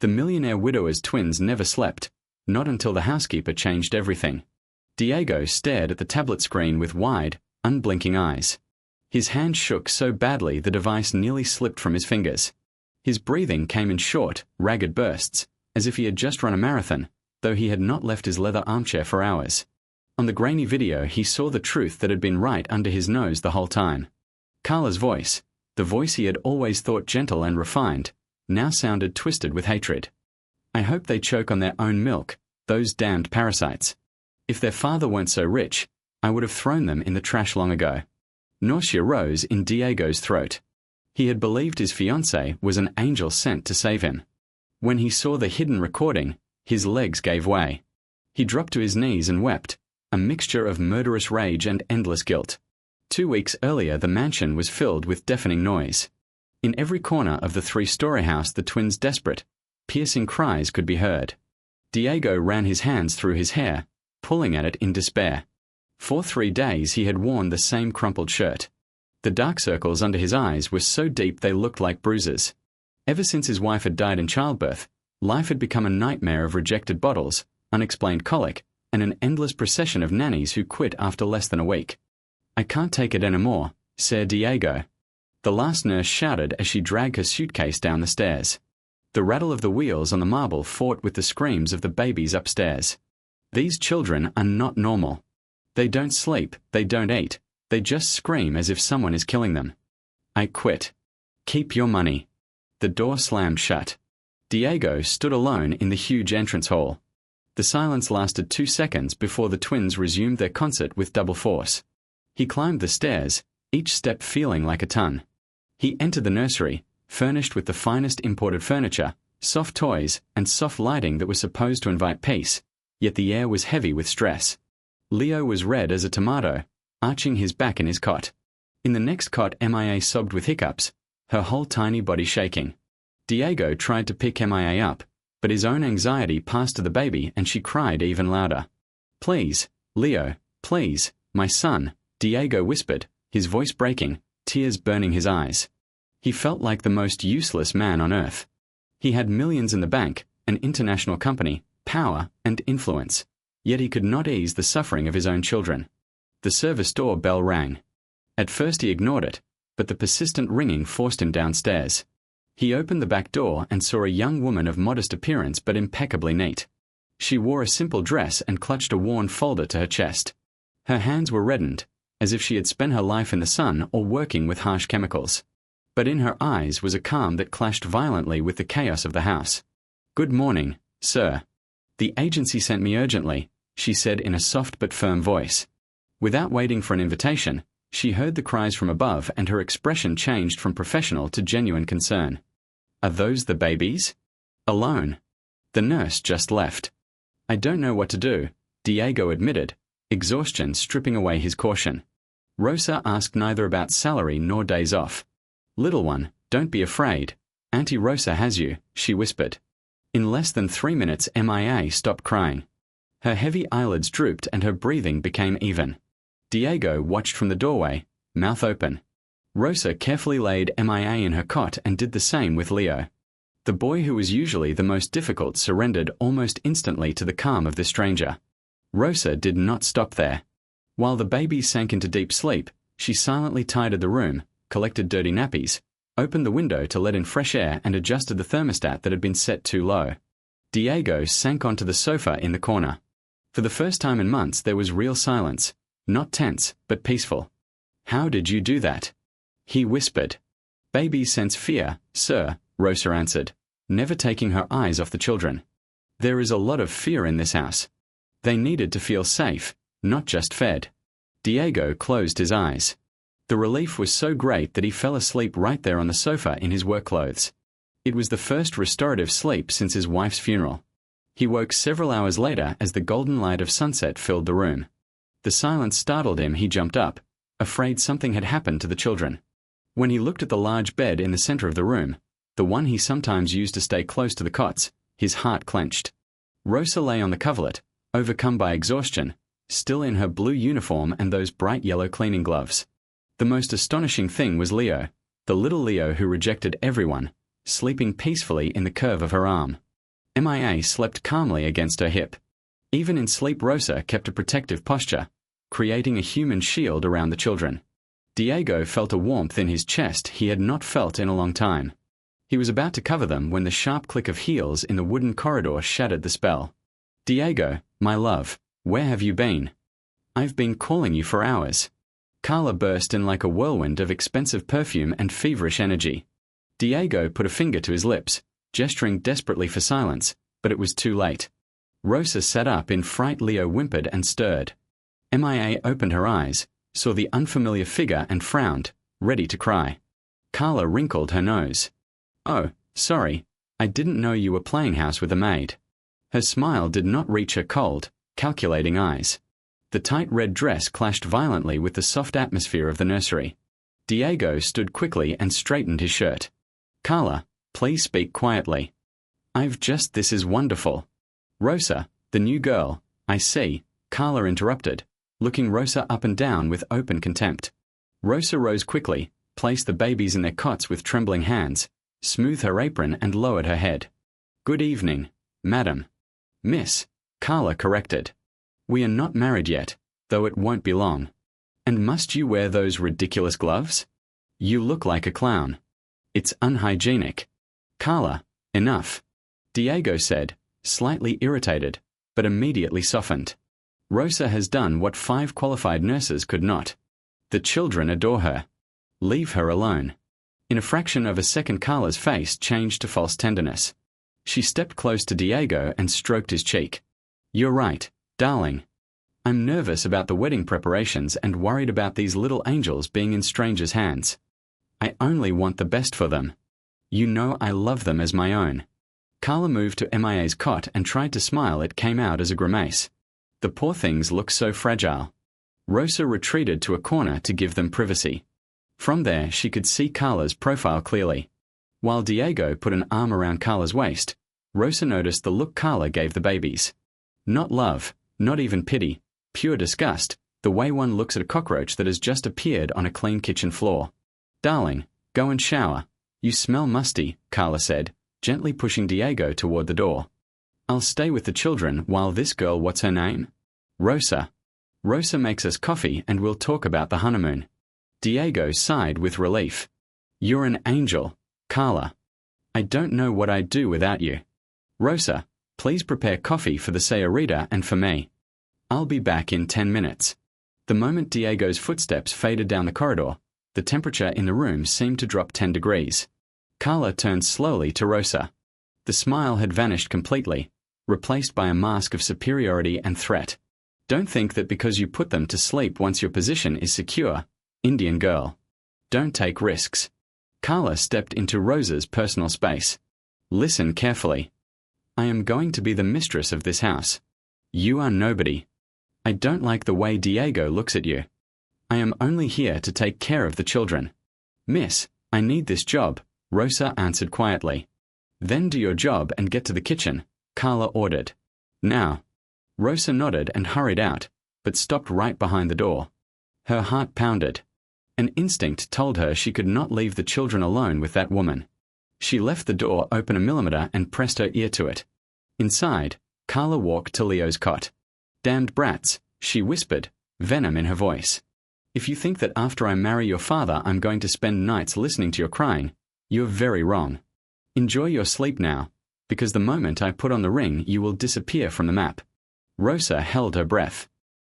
The millionaire widower's twins never slept, not until the housekeeper changed everything. Diego stared at the tablet screen with wide, unblinking eyes. His hand shook so badly the device nearly slipped from his fingers. His breathing came in short, ragged bursts, as if he had just run a marathon, though he had not left his leather armchair for hours. On the grainy video he saw the truth that had been right under his nose the whole time. Carla's voice, the voice he had always thought gentle and refined, now sounded twisted with hatred. I hope they choke on their own milk, those damned parasites. If their father weren't so rich, I would have thrown them in the trash long ago. Nausea rose in Diego's throat. He had believed his fiancée was an angel sent to save him. When he saw the hidden recording, his legs gave way. He dropped to his knees and wept, a mixture of murderous rage and endless guilt. 2 weeks earlier the mansion was filled with deafening noise. In every corner of the 3-story house the twins' desperate, piercing cries could be heard. Diego ran his hands through his hair, pulling at it in despair. For 3 days he had worn the same crumpled shirt. The dark circles under his eyes were so deep they looked like bruises. Ever since his wife had died in childbirth, life had become a nightmare of rejected bottles, unexplained colic, and an endless procession of nannies who quit after less than a week. "I can't take it anymore, Sir Diego," the last nurse shouted as she dragged her suitcase down the stairs. The rattle of the wheels on the marble fought with the screams of the babies upstairs. These children are not normal. They don't sleep, they don't eat, they just scream as if someone is killing them. "I quit. Keep your money." The door slammed shut. Diego stood alone in the huge entrance hall. The silence lasted 2 seconds before the twins resumed their concert with double force. He climbed the stairs, each step feeling like a ton. He entered the nursery, furnished with the finest imported furniture, soft toys, and soft lighting that was supposed to invite peace, yet the air was heavy with stress. Leo was red as a tomato, arching his back in his cot. In the next cot MIA sobbed with hiccups, her whole tiny body shaking. Diego tried to pick MIA up, but his own anxiety passed to the baby and she cried even louder. "Please, Leo, please, my son," Diego whispered, his voice breaking, tears burning his eyes. He felt like the most useless man on earth. He had millions in the bank, an international company, power, and influence, yet he could not ease the suffering of his own children. The service door bell rang. At first he ignored it, but the persistent ringing forced him downstairs. He opened the back door and saw a young woman of modest appearance but impeccably neat. She wore a simple dress and clutched a worn folder to her chest. Her hands were reddened, as if she had spent her life in the sun or working with harsh chemicals. But in her eyes was a calm that clashed violently with the chaos of the house. "Good morning, sir. The agency sent me urgently," she said in a soft but firm voice. Without waiting for an invitation, she heard the cries from above and her expression changed from professional to genuine concern. "Are those the babies?" "Alone. The nurse just left." "I don't know what to do," Diego admitted, exhaustion stripping away his caution. Rosa asked neither about salary nor days off. "Little one, don't be afraid. Auntie Rosa has you," she whispered. In less than 3 minutes MIA stopped crying. Her heavy eyelids drooped and her breathing became even. Diego watched from the doorway, mouth open. Rosa carefully laid MIA in her cot and did the same with Leo. The boy who was usually the most difficult surrendered almost instantly to the calm of the stranger. Rosa did not stop there. While the baby sank into deep sleep, she silently tidied the room, collected dirty nappies, opened the window to let in fresh air and adjusted the thermostat that had been set too low. Diego sank onto the sofa in the corner. For the first time in months there was real silence, not tense, but peaceful. "How did you do that?" he whispered. "Babies sense fear, sir," Rosa answered, never taking her eyes off the children. "There is a lot of fear in this house. They needed to feel safe, not just fed." Diego closed his eyes. The relief was so great that he fell asleep right there on the sofa in his work clothes. It was the first restorative sleep since his wife's funeral. He woke several hours later as the golden light of sunset filled the room. The silence startled him. He jumped up, afraid something had happened to the children. When he looked at the large bed in the center of the room, the one he sometimes used to stay close to the cots, his heart clenched. Rosa lay on the coverlet, overcome by exhaustion, still in her blue uniform and those bright yellow cleaning gloves. The most astonishing thing was Leo, the little Leo who rejected everyone, sleeping peacefully in the curve of her arm. MIA slept calmly against her hip. Even in sleep, Rosa kept a protective posture, creating a human shield around the children. Diego felt a warmth in his chest he had not felt in a long time. He was about to cover them when the sharp click of heels in the wooden corridor shattered the spell. "Diego, my love, where have you been? I've been calling you for hours." Carla burst in like a whirlwind of expensive perfume and feverish energy. Diego put a finger to his lips, gesturing desperately for silence, but it was too late. Rosa sat up in fright. Leo whimpered and stirred. MIA opened her eyes, saw the unfamiliar figure and frowned, ready to cry. Carla wrinkled her nose. "Oh, sorry, I didn't know you were playing house with a maid." Her smile did not reach her cold, calculating eyes. The tight red dress clashed violently with the soft atmosphere of the nursery. Diego stood quickly and straightened his shirt. "Carla, please speak quietly. This is wonderful." "Rosa, the new girl, I see," Carla interrupted, looking Rosa up and down with open contempt. Rosa rose quickly, placed the babies in their cots with trembling hands, smoothed her apron and lowered her head. "Good evening, madam." "Miss," Carla corrected. "We are not married yet, though it won't be long. And must you wear those ridiculous gloves? You look like a clown. It's unhygienic." "Carla, enough," Diego said, slightly irritated, but immediately softened. "Rosa has done what 5 qualified nurses could not. The children adore her. Leave her alone." In a fraction of a second, Carla's face changed to false tenderness. She stepped close to Diego and stroked his cheek. "You're right, darling. I'm nervous about the wedding preparations and worried about these little angels being in strangers' hands. I only want the best for them. You know I love them as my own." Carla moved to MIA's cot and tried to smile. It came out as a grimace. The poor things looked so fragile. Rosa retreated to a corner to give them privacy. From there she could see Carla's profile clearly. While Diego put an arm around Carla's waist, Rosa noticed the look Carla gave the babies. Not love, not even pity, pure disgust, the way one looks at a cockroach that has just appeared on a clean kitchen floor. "Darling, go and shower. You smell musty," Carla said, gently pushing Diego toward the door. "I'll stay with the children while this girl, what's her name? Rosa. Rosa makes us coffee and we'll talk about the honeymoon." Diego sighed with relief. "You're an angel, Carla. I don't know what I'd do without you. Rosa, please prepare coffee for the señorita and for me. I'll be back in 10 minutes. The moment Diego's footsteps faded down the corridor, the temperature in the room seemed to drop 10 degrees. Carla turned slowly to Rosa. The smile had vanished completely, replaced by a mask of superiority and threat. "Don't think that because you put them to sleep once your position is secure, Indian girl. Don't take risks." Carla stepped into Rosa's personal space. "Listen carefully. I am going to be the mistress of this house. You are nobody. I don't like the way Diego looks at you. I am only here to take care of the children." "Miss, I need this job," Rosa answered quietly. "Then do your job and get to the kitchen," Carla ordered. "Now." Rosa nodded and hurried out, but stopped right behind the door. Her heart pounded. An instinct told her she could not leave the children alone with that woman. She left the door open a millimeter and pressed her ear to it. Inside, Carla walked to Leo's cot. "Damned brats," she whispered, venom in her voice. "If you think that after I marry your father I'm going to spend nights listening to your crying, you're very wrong. Enjoy your sleep now, because the moment I put on the ring you will disappear from the map." Rosa held her breath.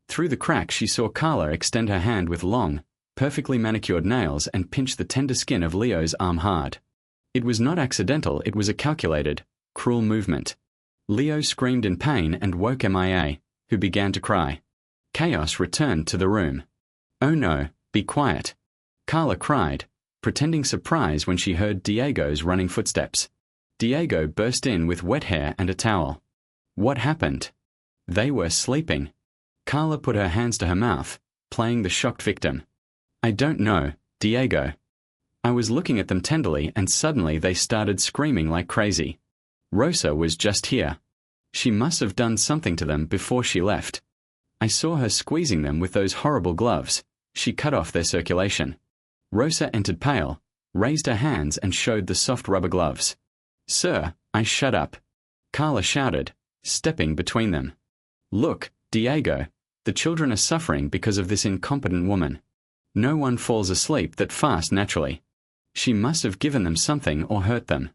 Through the crack she saw Carla extend her hand with long, perfectly manicured nails and pinch the tender skin of Leo's arm hard. It was not accidental, it was a calculated, cruel movement. Leo screamed in pain and woke MIA, who began to cry. Chaos returned to the room. "Oh no, be quiet," Carla cried, pretending surprise when she heard Diego's running footsteps. Diego burst in with wet hair and a towel. "What happened?" "They were sleeping." Carla put her hands to her mouth, playing the shocked victim. "I don't know, Diego. I was looking at them tenderly and suddenly they started screaming like crazy. Rosa was just here. She must have done something to them before she left. I saw her squeezing them with those horrible gloves. She cut off their circulation." Rosa entered pale, raised her hands and showed the soft rubber gloves. "Sir, I shut up." Carla shouted, stepping between them. Look, Diego, the children are suffering because of this incompetent woman. No one falls asleep that fast naturally. She must have given them something or hurt them.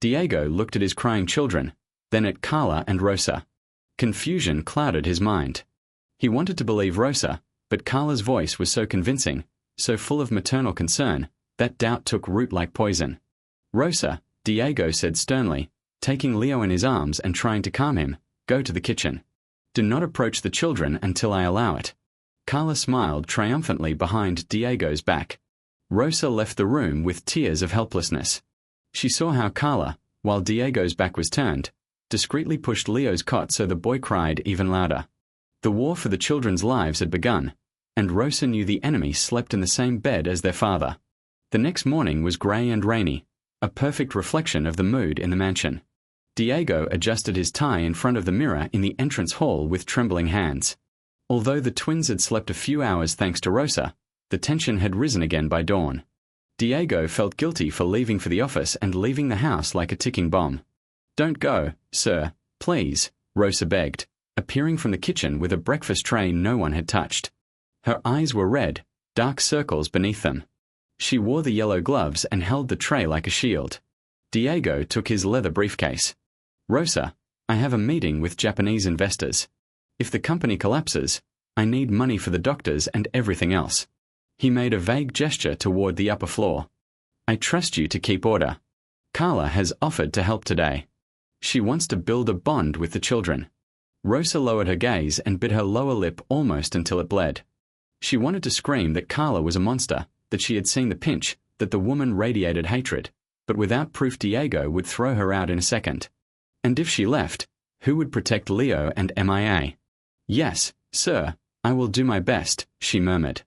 Diego looked at his crying children, then at Carla and Rosa. Confusion clouded his mind. He wanted to believe Rosa, but Carla's voice was so convincing, so full of maternal concern, that doubt took root like poison. Rosa, Diego said sternly, taking Leo in his arms and trying to calm him, go to the kitchen. Do not approach the children until I allow it. Carla smiled triumphantly behind Diego's back. Rosa left the room with tears of helplessness. She saw how Carla, while Diego's back was turned, discreetly pushed Leo's cot so the boy cried even louder. The war for the children's lives had begun, and Rosa knew the enemy slept in the same bed as their father. The next morning was grey and rainy, a perfect reflection of the mood in the mansion. Diego adjusted his tie in front of the mirror in the entrance hall with trembling hands. Although the twins had slept a few hours thanks to Rosa, the tension had risen again by dawn. Diego felt guilty for leaving for the office and leaving the house like a ticking bomb. Don't go, sir, please, Rosa begged, appearing from the kitchen with a breakfast tray no one had touched. Her eyes were red, dark circles beneath them. She wore the yellow gloves and held the tray like a shield. Diego took his leather briefcase. Rosa, I have a meeting with Japanese investors. If the company collapses, I need money for the doctors and everything else. He made a vague gesture toward the upper floor. I trust you to keep order. Carla has offered to help today. She wants to build a bond with the children. Rosa lowered her gaze and bit her lower lip almost until it bled. She wanted to scream that Carla was a monster, that she had seen the pinch, that the woman radiated hatred, but without proof Diego would throw her out in a second. And if she left, who would protect Leo and MIA? Yes, sir, I will do my best, she murmured.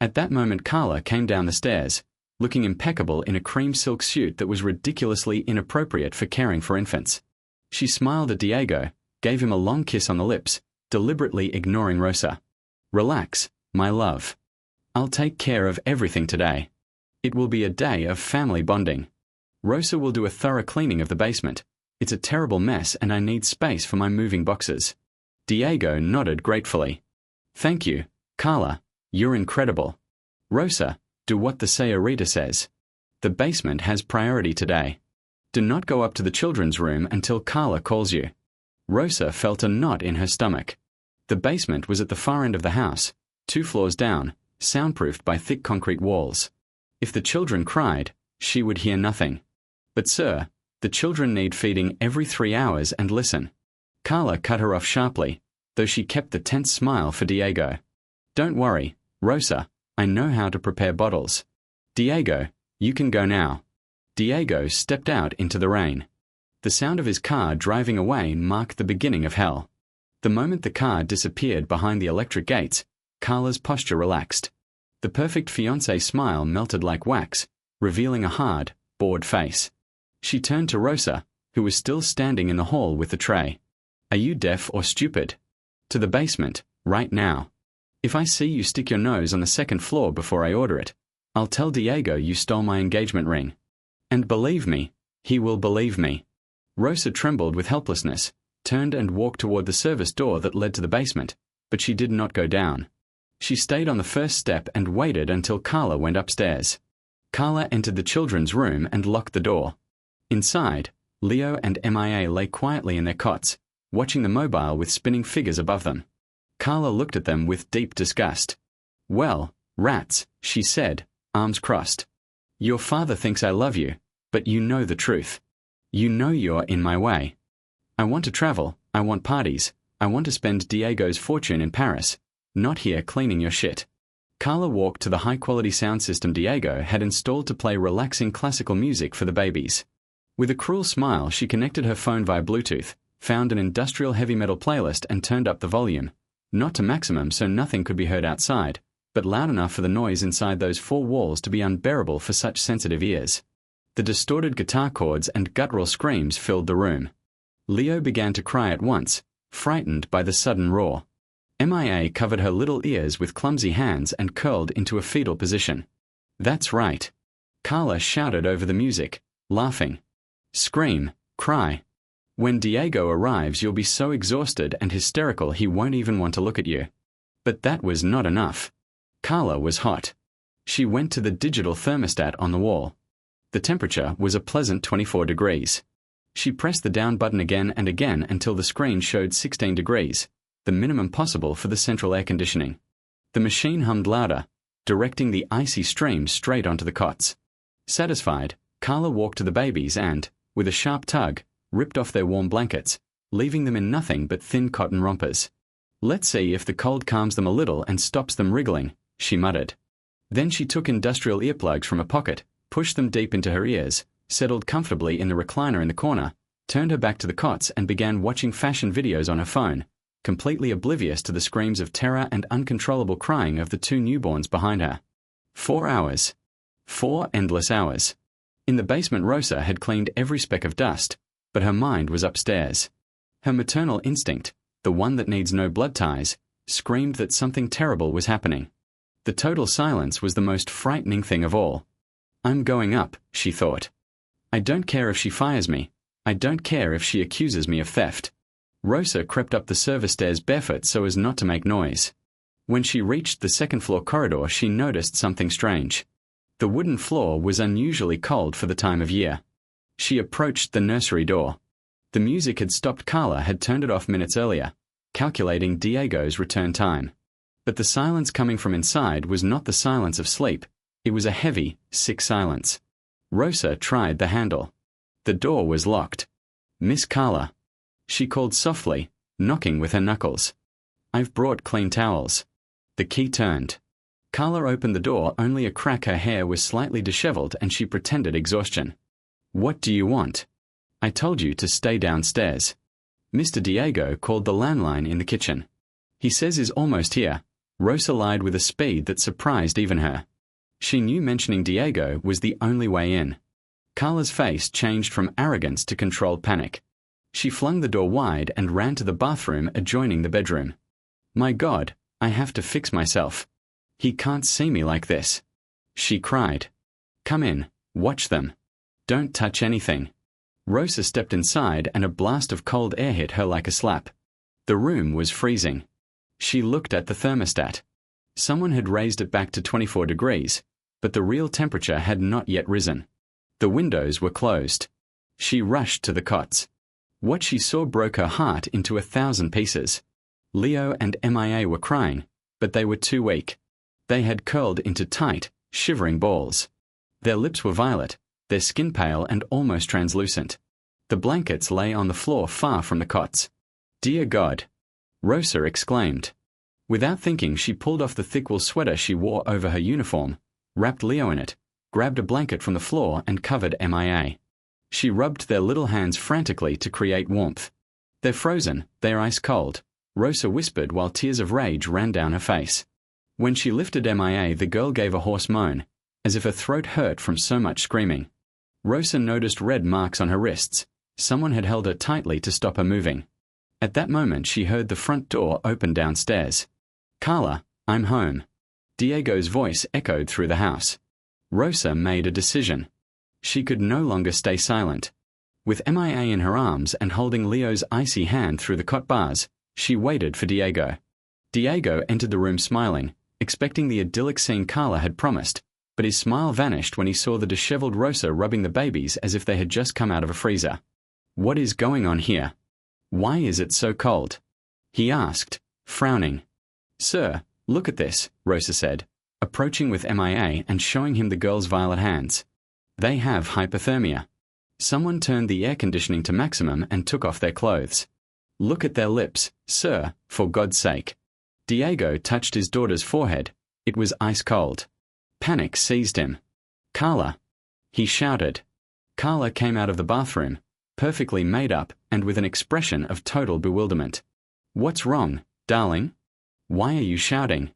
At that moment Carla came down the stairs, looking impeccable in a cream silk suit that was ridiculously inappropriate for caring for infants. She smiled at Diego, gave him a long kiss on the lips, deliberately ignoring Rosa. Relax, my love. I'll take care of everything today. It will be a day of family bonding. Rosa will do a thorough cleaning of the basement. It's a terrible mess and I need space for my moving boxes. Diego nodded gratefully. Thank you, Carla. You're incredible. Rosa, do what the señorita says. The basement has priority today. Do not go up to the children's room until Carla calls you. Rosa felt a knot in her stomach. The basement was at the far end of the house, 2 floors down, soundproofed by thick concrete walls. If the children cried, she would hear nothing. But sir, the children need feeding every 3 hours and listen. Carla cut her off sharply, though she kept the tense smile for Diego. Don't worry, Rosa, I know how to prepare bottles. Diego, you can go now. Diego stepped out into the rain. The sound of his car driving away marked the beginning of hell. The moment the car disappeared behind the electric gates, Carla's posture relaxed. The perfect fiancé smile melted like wax, revealing a hard, bored face. She turned to Rosa, who was still standing in the hall with the tray. Are you deaf or stupid? To the basement, right now. If I see you stick your nose on the 2nd floor before I order it, I'll tell Diego you stole my engagement ring. And believe me, he will believe me. Rosa trembled with helplessness, turned and walked toward the service door that led to the basement, but she did not go down. She stayed on the first step and waited until Carla went upstairs. Carla entered the children's room and locked the door. Inside, Leo and MIA lay quietly in their cots, watching the mobile with spinning figures above them. Carla looked at them with deep disgust. Well, rats, she said, arms crossed. Your father thinks I love you, but you know the truth. You know you're in my way. I want to travel, I want parties, I want to spend Diego's fortune in Paris, not here cleaning your shit. Carla walked to the high-quality sound system Diego had installed to play relaxing classical music for the babies. With a cruel smile, she connected her phone via Bluetooth, found an industrial heavy metal playlist and turned up the volume. Not to maximum so nothing could be heard outside, but loud enough for the noise inside those 4 walls to be unbearable for such sensitive ears. The distorted guitar chords and guttural screams filled the room. Leo began to cry at once, frightened by the sudden roar. MIA covered her little ears with clumsy hands and curled into a fetal position. That's right. Carla shouted over the music, laughing. Scream, cry. When Diego arrives, you'll be so exhausted and hysterical he won't even want to look at you. But that was not enough. Carla was hot. She went to the digital thermostat on the wall. The temperature was a pleasant 24 degrees. She pressed the down button again and again until the screen showed 16 degrees, the minimum possible for the central air conditioning. The machine hummed louder, directing the icy stream straight onto the cots. Satisfied, Carla walked to the babies and, with a sharp tug, ripped off their warm blankets, leaving them in nothing but thin cotton rompers. "Let's see if the cold calms them a little and stops them wriggling," she muttered. Then she took industrial earplugs from a pocket, pushed them deep into her ears, settled comfortably in the recliner in the corner, turned her back to the cots and began watching fashion videos on her phone, completely oblivious to the screams of terror and uncontrollable crying of the two newborns behind her. 4 hours. 4 endless hours. In the basement, Rosa had cleaned every speck of dust, but her mind was upstairs. Her maternal instinct, the one that needs no blood ties, screamed that something terrible was happening. The total silence was the most frightening thing of all. "I'm going up," she thought. "I don't care if she fires me. I don't care if she accuses me of theft." Rosa crept up the service stairs barefoot so as not to make noise. When she reached the second-floor corridor, she noticed something strange. The wooden floor was unusually cold for the time of year. She approached the nursery door. The music had stopped. Carla had turned it off minutes earlier, calculating Diego's return time. But the silence coming from inside was not the silence of sleep. It was a heavy, sick silence. Rosa tried the handle. The door was locked. "Miss Carla," she called softly, knocking with her knuckles. "I've brought clean towels." The key turned. Carla opened the door only a crack. Her hair was slightly disheveled and she pretended exhaustion. "What do you want?" "I told you to stay downstairs." Mr. Diego called the landline in the kitchen. "He says he's almost here." Rosa lied with a speed that surprised even her. She knew mentioning Diego was the only way in. Carla's face changed from arrogance to controlled panic. She flung the door wide and ran to the bathroom adjoining the bedroom. "My God, I have to fix myself. He can't see me like this," she cried. "Come in, watch them. Don't touch anything." Rosa stepped inside and a blast of cold air hit her like a slap. The room was freezing. She looked at the thermostat. Someone had raised it back to 24 degrees, but the real temperature had not yet risen. The windows were closed. She rushed to the cots. What she saw broke her heart into 1,000 pieces. Leo and MIA were crying, but they were too weak. They had curled into tight, shivering balls. Their lips were violet, their skin pale and almost translucent. The blankets lay on the floor far from the cots. "Dear God!" Rosa exclaimed. Without thinking, she pulled off the thick wool sweater she wore over her uniform, wrapped Leo in it, grabbed a blanket from the floor and covered MIA. She rubbed their little hands frantically to create warmth. "They're frozen, they're ice cold," Rosa whispered while tears of rage ran down her face. When she lifted MIA, the girl gave a hoarse moan, as if her throat hurt from so much screaming. Rosa noticed red marks on her wrists. Someone had held her tightly to stop her moving. At that moment, she heard the front door open downstairs. "Carla, I'm home." Diego's voice echoed through the house. Rosa made a decision. She could no longer stay silent. With MIA in her arms and holding Leo's icy hand through the cot bars, she waited for Diego. Diego entered the room smiling, expecting the idyllic scene Carla had promised, but his smile vanished when he saw the disheveled Rosa rubbing the babies as if they had just come out of a freezer. "What is going on here? Why is it so cold?" he asked, frowning. "Sir, look at this," Rosa said, approaching with MIA and showing him the girl's violet hands. "They have hypothermia." Someone turned the air conditioning to maximum and took off their clothes. "Look at their lips, sir, for God's sake." Diego touched his daughter's forehead. It was ice cold. Panic seized him. "Carla!" he shouted. Carla came out of the bathroom, perfectly made up and with an expression of total bewilderment. "What's wrong, darling? Why are you shouting?"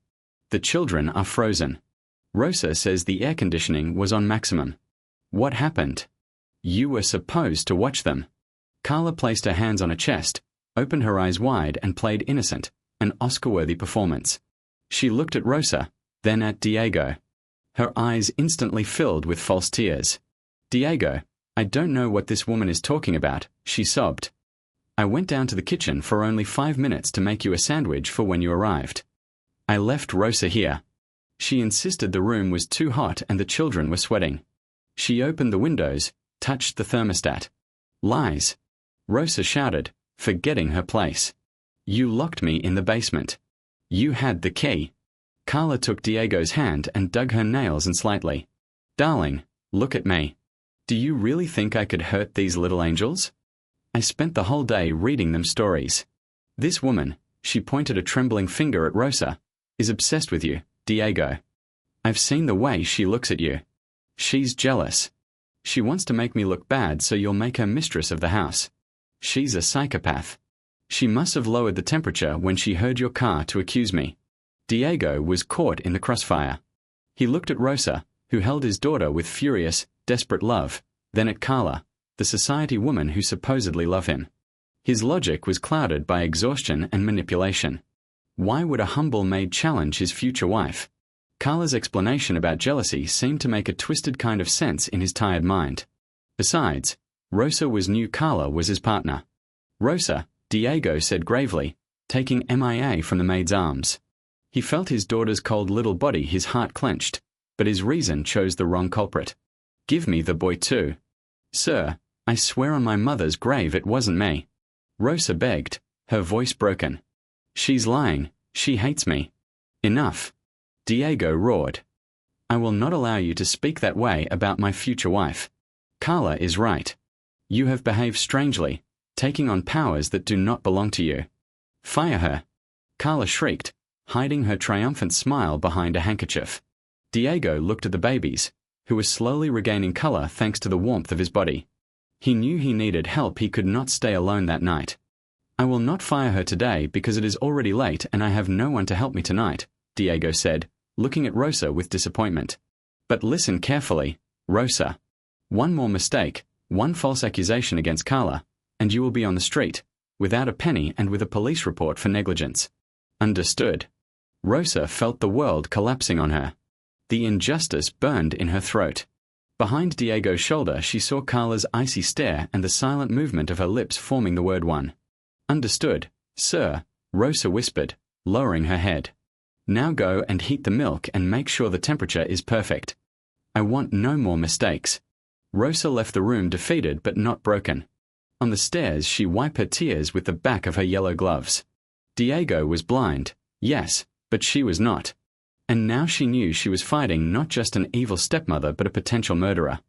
"The children are frozen. Rosa says the air conditioning was on maximum." "What happened?" "You were supposed to watch them." Carla placed her hands on her chest, opened her eyes wide and played innocent, an Oscar-worthy performance. She looked at Rosa, then at Diego. Her eyes instantly filled with false tears. "Diego, I don't know what this woman is talking about," she sobbed. I went down to the kitchen for only 5 minutes to make you a sandwich for when you arrived. I left Rosa here. She insisted the room was too hot and the children were sweating. She opened the windows, touched the thermostat. Lies. Rosa shouted, forgetting her place. You locked me in the basement. You had the key. Carla took Diego's hand and dug her nails in slightly. Darling, look at me. Do you really think I could hurt these little angels? I spent the whole day reading them stories. This woman, she pointed a trembling finger at Rosa, is obsessed with you, Diego. I've seen the way she looks at you. She's jealous. She wants to make me look bad so you'll make her mistress of the house. She's a psychopath. She must have lowered the temperature when she heard your car to accuse me. Diego was caught in the crossfire. He looked at Rosa, who held his daughter with furious, desperate love, then at Carla, the society woman who supposedly loved him. His logic was clouded by exhaustion and manipulation. Why would a humble maid challenge his future wife? Carla's explanation about jealousy seemed to make a twisted kind of sense in his tired mind. Besides, Rosa knew Carla was his partner. Rosa, Diego said gravely, taking MIA from the maid's arms. He felt his daughter's cold little body, his heart clenched, but his reason chose the wrong culprit. Give me the boy too. Sir, I swear on my mother's grave it wasn't me. Rosa begged, her voice broken. She's lying, she hates me. Enough. Diego roared. I will not allow you to speak that way about my future wife. Carla is right. You have behaved strangely, taking on powers that do not belong to you. Fire her. Carla shrieked, hiding her triumphant smile behind a handkerchief. Diego looked at the babies, who were slowly regaining color thanks to the warmth of his body. He knew he needed help. He could not stay alone that night. I will not fire her today because it is already late and I have no one to help me tonight, Diego said, looking at Rosa with disappointment. But listen carefully, Rosa. One more mistake, one false accusation against Carla, and you will be on the street, without a penny and with a police report for negligence. Understood. Rosa felt the world collapsing on her. The injustice burned in her throat. Behind Diego's shoulder she saw Carla's icy stare and the silent movement of her lips forming the word one. Understood, sir, Rosa whispered, lowering her head. Now go and heat the milk and make sure the temperature is perfect. I want no more mistakes. Rosa left the room defeated but not broken. On the stairs she wiped her tears with the back of her yellow gloves. Diego was blind, yes, but she was not. And now she knew she was fighting not just an evil stepmother but a potential murderer.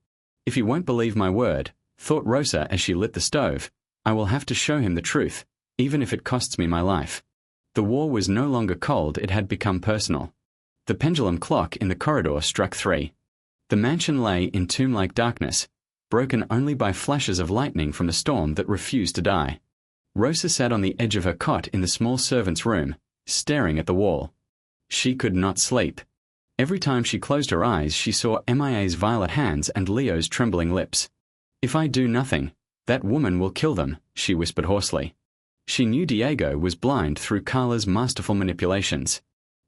If he won't believe my word, thought Rosa as she lit the stove, I will have to show him the truth, even if it costs me my life. The war was no longer cold, it had become personal. The pendulum clock in the corridor struck 3. The mansion lay in tomb-like darkness, broken only by flashes of lightning from the storm that refused to die. Rosa sat on the edge of her cot in the small servant's room, staring at the wall. She could not sleep. Every time she closed her eyes she saw MIA's violet hands and Leo's trembling lips. If I do nothing, that woman will kill them, she whispered hoarsely. She knew Diego was blind through Carla's masterful manipulations.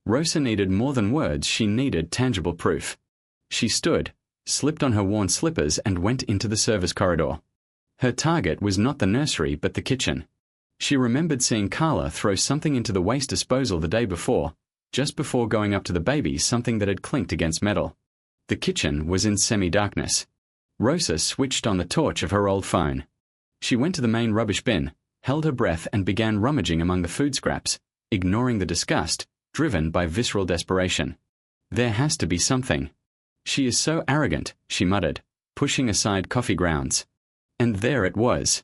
Rosa needed more than words, she needed tangible proof. She stood, slipped on her worn slippers and went into the service corridor. Her target was not the nursery but the kitchen. She remembered seeing Carla throw something into the waste disposal the day before, just before going up to the baby, something that had clinked against metal. The kitchen was in semi-darkness. Rosa switched on the torch of her old phone. She went to the main rubbish bin, held her breath and began rummaging among the food scraps, ignoring the disgust, driven by visceral desperation. There has to be something. She is so arrogant, she muttered, pushing aside coffee grounds. And there it was.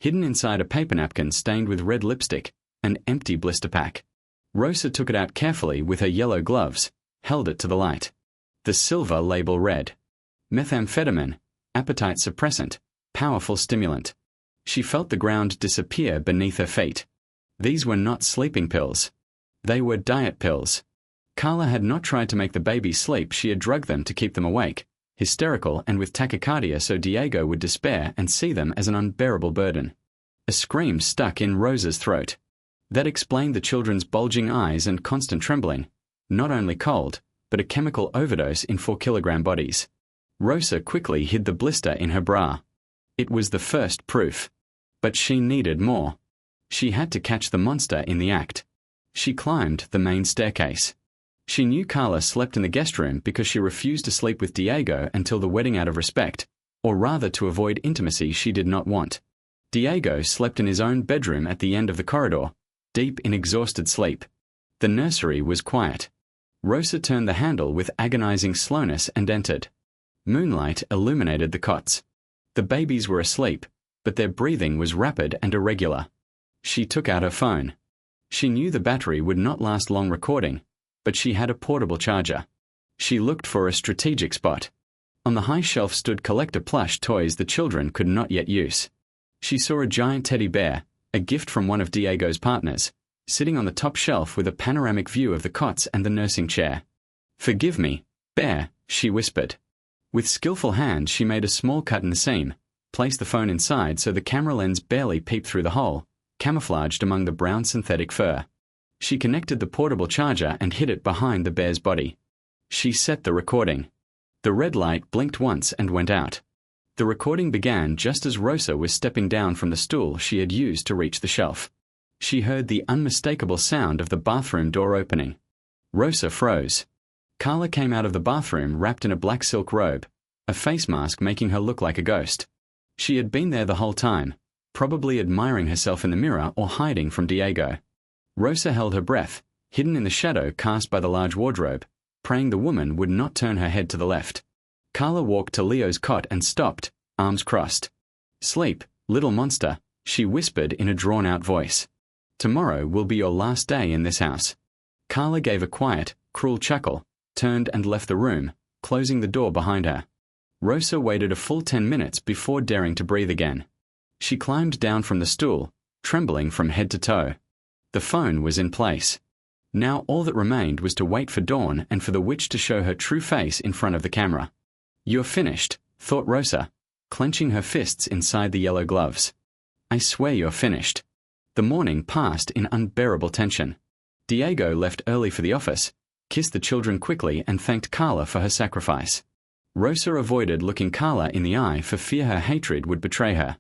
Hidden inside a paper napkin stained with red lipstick, an empty blister pack. Rosa took it out carefully with her yellow gloves, held it to the light. The silver label read, methamphetamine, appetite suppressant, powerful stimulant. She felt the ground disappear beneath her feet. These were not sleeping pills. They were diet pills. Carla had not tried to make the baby sleep, she had drugged them to keep them awake, hysterical and with tachycardia so Diego would despair and see them as an unbearable burden. A scream stuck in Rosa's throat. That explained the children's bulging eyes and constant trembling, not only cold, but a chemical overdose in 4-kilogram bodies. Rosa quickly hid the blister in her bra. It was the first proof. But she needed more. She had to catch the monster in the act. She climbed the main staircase. She knew Carla slept in the guest room because she refused to sleep with Diego until the wedding out of respect, or rather to avoid intimacy she did not want. Diego slept in his own bedroom at the end of the corridor, deep in exhausted sleep. The nursery was quiet. Rosa turned the handle with agonizing slowness and entered. Moonlight illuminated the cots. The babies were asleep, but their breathing was rapid and irregular. She took out her phone. She knew the battery would not last long recording, but she had a portable charger. She looked for a strategic spot. On the high shelf stood collector plush toys the children could not yet use. She saw a giant teddy bear, a gift from one of Diego's partners, sitting on the top shelf with a panoramic view of the cots and the nursing chair. "Forgive me, bear," she whispered. With skillful hand she made a small cut in the seam, placed the phone inside so the camera lens barely peeped through the hole, camouflaged among the brown synthetic fur. She connected the portable charger and hid it behind the bear's body. She set the recording. The red light blinked once and went out. The recording began just as Rosa was stepping down from the stool she had used to reach the shelf. She heard the unmistakable sound of the bathroom door opening. Rosa froze. Carla came out of the bathroom wrapped in a black silk robe, a face mask making her look like a ghost. She had been there the whole time, probably admiring herself in the mirror or hiding from Diego. Rosa held her breath, hidden in the shadow cast by the large wardrobe, praying the woman would not turn her head to the left. Carla walked to Leo's cot and stopped, arms crossed. "Sleep, little monster," she whispered in a drawn-out voice. "Tomorrow will be your last day in this house." Carla gave a quiet, cruel chuckle, turned and left the room, closing the door behind her. Rosa waited a full 10 minutes before daring to breathe again. She climbed down from the stool, trembling from head to toe. The phone was in place. Now all that remained was to wait for dawn and for the witch to show her true face in front of the camera. "You're finished," thought Rosa, clenching her fists inside the yellow gloves. "I swear you're finished." The morning passed in unbearable tension. Diego left early for the office, kissed the children quickly and thanked Carla for her sacrifice. Rosa avoided looking Carla in the eye for fear her hatred would betray her.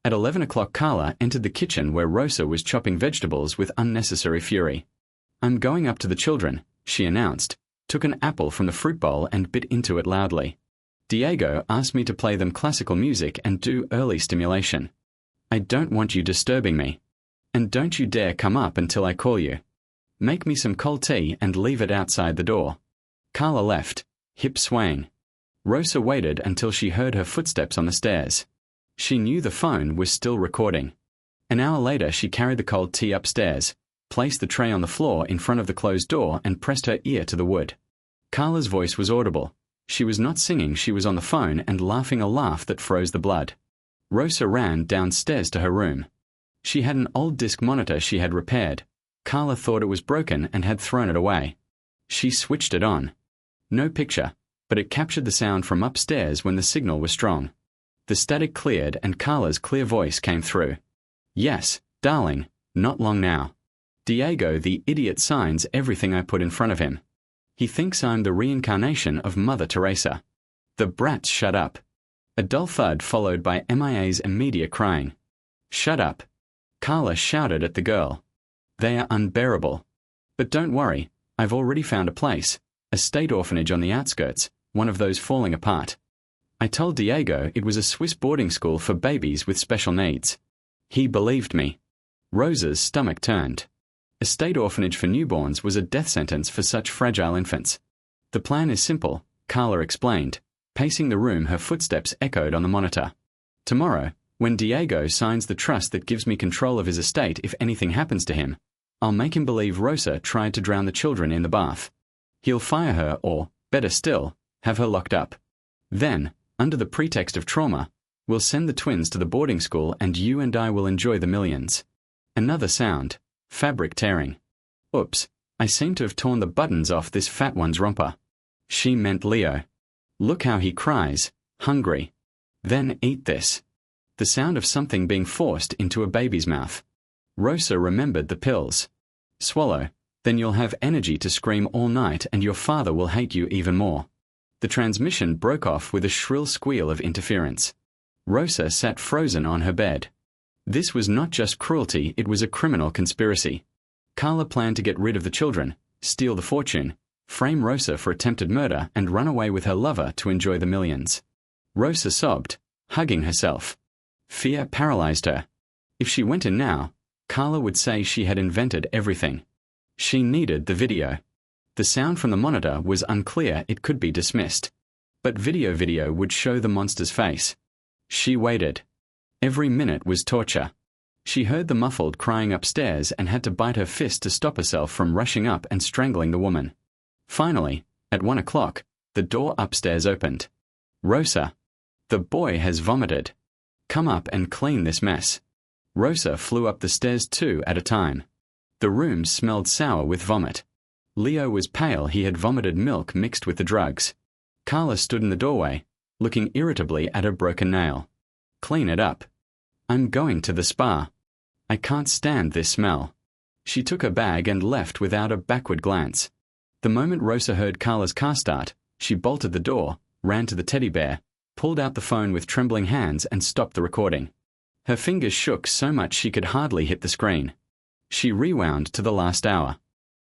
At 11 o'clock Carla entered the kitchen where Rosa was chopping vegetables with unnecessary fury. "I'm going up to the children," she announced, took an apple from the fruit bowl and bit into it loudly. "Diego asked me to play them classical music and do early stimulation. I don't want you disturbing me. And don't you dare come up until I call you. Make me some cold tea and leave it outside the door." Carla left, hips swaying. Rosa waited until she heard her footsteps on the stairs. She knew the phone was still recording. An hour later she carried the cold tea upstairs, placed the tray on the floor in front of the closed door and pressed her ear to the wood. Carla's voice was audible. She was not singing, she was on the phone and laughing a laugh that froze the blood. Rosa ran downstairs to her room. She had an old disc monitor she had repaired. Carla thought it was broken and had thrown it away. She switched it on. No picture, but it captured the sound from upstairs when the signal was strong. The static cleared and Carla's clear voice came through. "Yes, darling, not long now. Diego the idiot signs everything I put in front of him. He thinks I'm the reincarnation of Mother Teresa. The brats shut up." A dull thud followed by MIA's immediate crying. "Shut up." Carla shouted at the girl. "They are unbearable. But don't worry, I've already found a place, a state orphanage on the outskirts, one of those falling apart. I told Diego it was a Swiss boarding school for babies with special needs. He believed me." Rosa's stomach turned. A state orphanage for newborns was a death sentence for such fragile infants. "The plan is simple," Carla explained. Pacing the room, her footsteps echoed on the monitor. "Tomorrow, when Diego signs the trust that gives me control of his estate if anything happens to him, I'll make him believe Rosa tried to drown the children in the bath. He'll fire her or, better still, have her locked up. Then, under the pretext of trauma, we'll send the twins to the boarding school and you and I will enjoy the millions." Another sound. Fabric tearing. "Oops, I seem to have torn the buttons off this fat one's romper." She meant Leo. "Look how he cries, hungry. Then eat this." The sound of something being forced into a baby's mouth. Rosa remembered the pills. "Swallow, then you'll have energy to scream all night and your father will hate you even more." The transmission broke off with a shrill squeal of interference. Rosa sat frozen on her bed. This was not just cruelty, it was a criminal conspiracy. Carla planned to get rid of the children, steal the fortune, frame Rosa for attempted murder, and run away with her lover to enjoy the millions. Rosa sobbed, hugging herself. Fear paralyzed her. If she went in now, Carla would say she had invented everything. She needed the video. The sound from the monitor was unclear, it could be dismissed. But video would show the monster's face. She waited. Every minute was torture. She heard the muffled crying upstairs and had to bite her fist to stop herself from rushing up and strangling the woman. Finally, at 1 o'clock, the door upstairs opened. Rosa. The boy has vomited. Come up and clean this mess. Rosa flew up the stairs 2 at a time. The room smelled sour with vomit. Leo was pale, he had vomited milk mixed with the drugs. Carla stood in the doorway, looking irritably at her broken nail. Clean it up. I'm going to the spa. I can't stand this smell. She took her bag and left without a backward glance. The moment Rosa heard Carla's car start, she bolted the door, ran to the teddy bear, pulled out the phone with trembling hands and stopped the recording. Her fingers shook so much she could hardly hit the screen. She rewound to the last hour.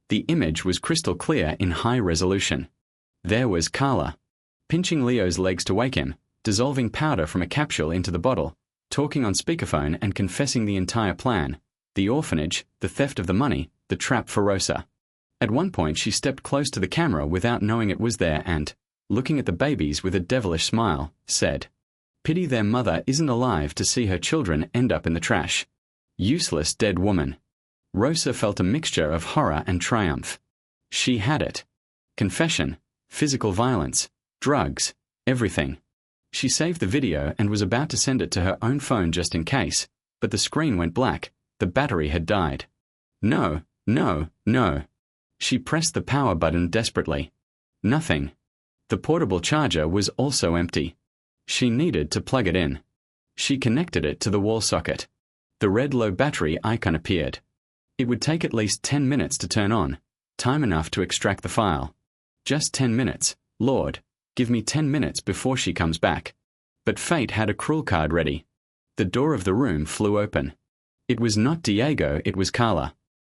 The image was crystal clear in high resolution. There was Carla, pinching Leo's legs to wake him, dissolving powder from a capsule into the bottle, talking on speakerphone and confessing the entire plan, the orphanage, the theft of the money, the trap for Rosa. At one point she stepped close to the camera without knowing it was there and, looking at the babies with a devilish smile, said, "Pity their mother isn't alive to see her children end up in the trash. Useless dead woman." Rosa felt a mixture of horror and triumph. She had it. Confession, physical violence, drugs, everything. She saved the video and was about to send it to her own phone just in case, but the screen went black, the battery had died. No, no, no. She pressed the power button desperately. Nothing. The portable charger was also empty. She needed to plug it in. She connected it to the wall socket. The red low battery icon appeared. It would take at least 10 minutes to turn on, time enough to extract the file. Just 10 minutes, Lord, give me 10 minutes before she comes back. But fate had a cruel card ready. The door of the room flew open. It was not Diego, it was Carla.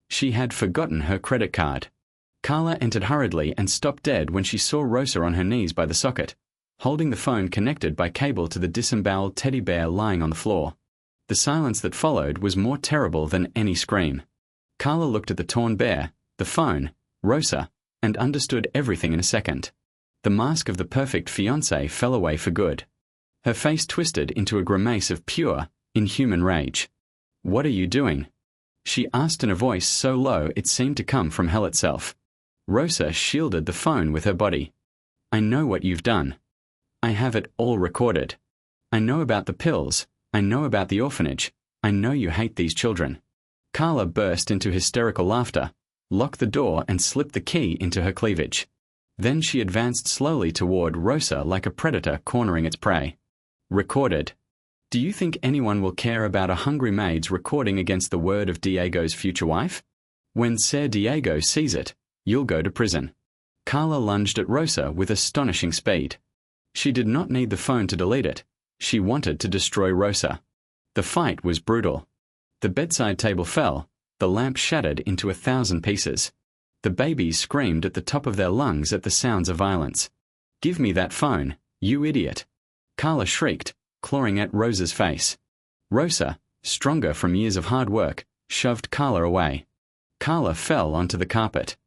She had forgotten her credit card. Carla entered hurriedly and stopped dead when she saw Rosa on her knees by the socket, holding the phone connected by cable to the disemboweled teddy bear lying on the floor. The silence that followed was more terrible than any scream. Carla looked at the torn bear, the phone, Rosa, and understood everything in a second. The mask of the perfect fiancé fell away for good. Her face twisted into a grimace of pure, inhuman rage. "What are you doing?" she asked in a voice so low it seemed to come from hell itself. Rosa shielded the phone with her body. "I know what you've done. I have it all recorded. I know about the pills. I know about the orphanage. I know you hate these children." Carla burst into hysterical laughter, locked the door and slipped the key into her cleavage. Then she advanced slowly toward Rosa like a predator cornering its prey. Recorded. Do you think anyone will care about a hungry maid's recording against the word of Diego's future wife? When Ser Diego sees it, you'll go to prison. Carla lunged at Rosa with astonishing speed. She did not need the phone to delete it. She wanted to destroy Rosa. The fight was brutal. The bedside table fell, the lamp shattered into 1,000 pieces. The babies screamed at the top of their lungs at the sounds of violence. "Give me that phone, you idiot!" Carla shrieked, clawing at Rosa's face. Rosa, stronger from years of hard work, shoved Carla away. Carla fell onto the carpet.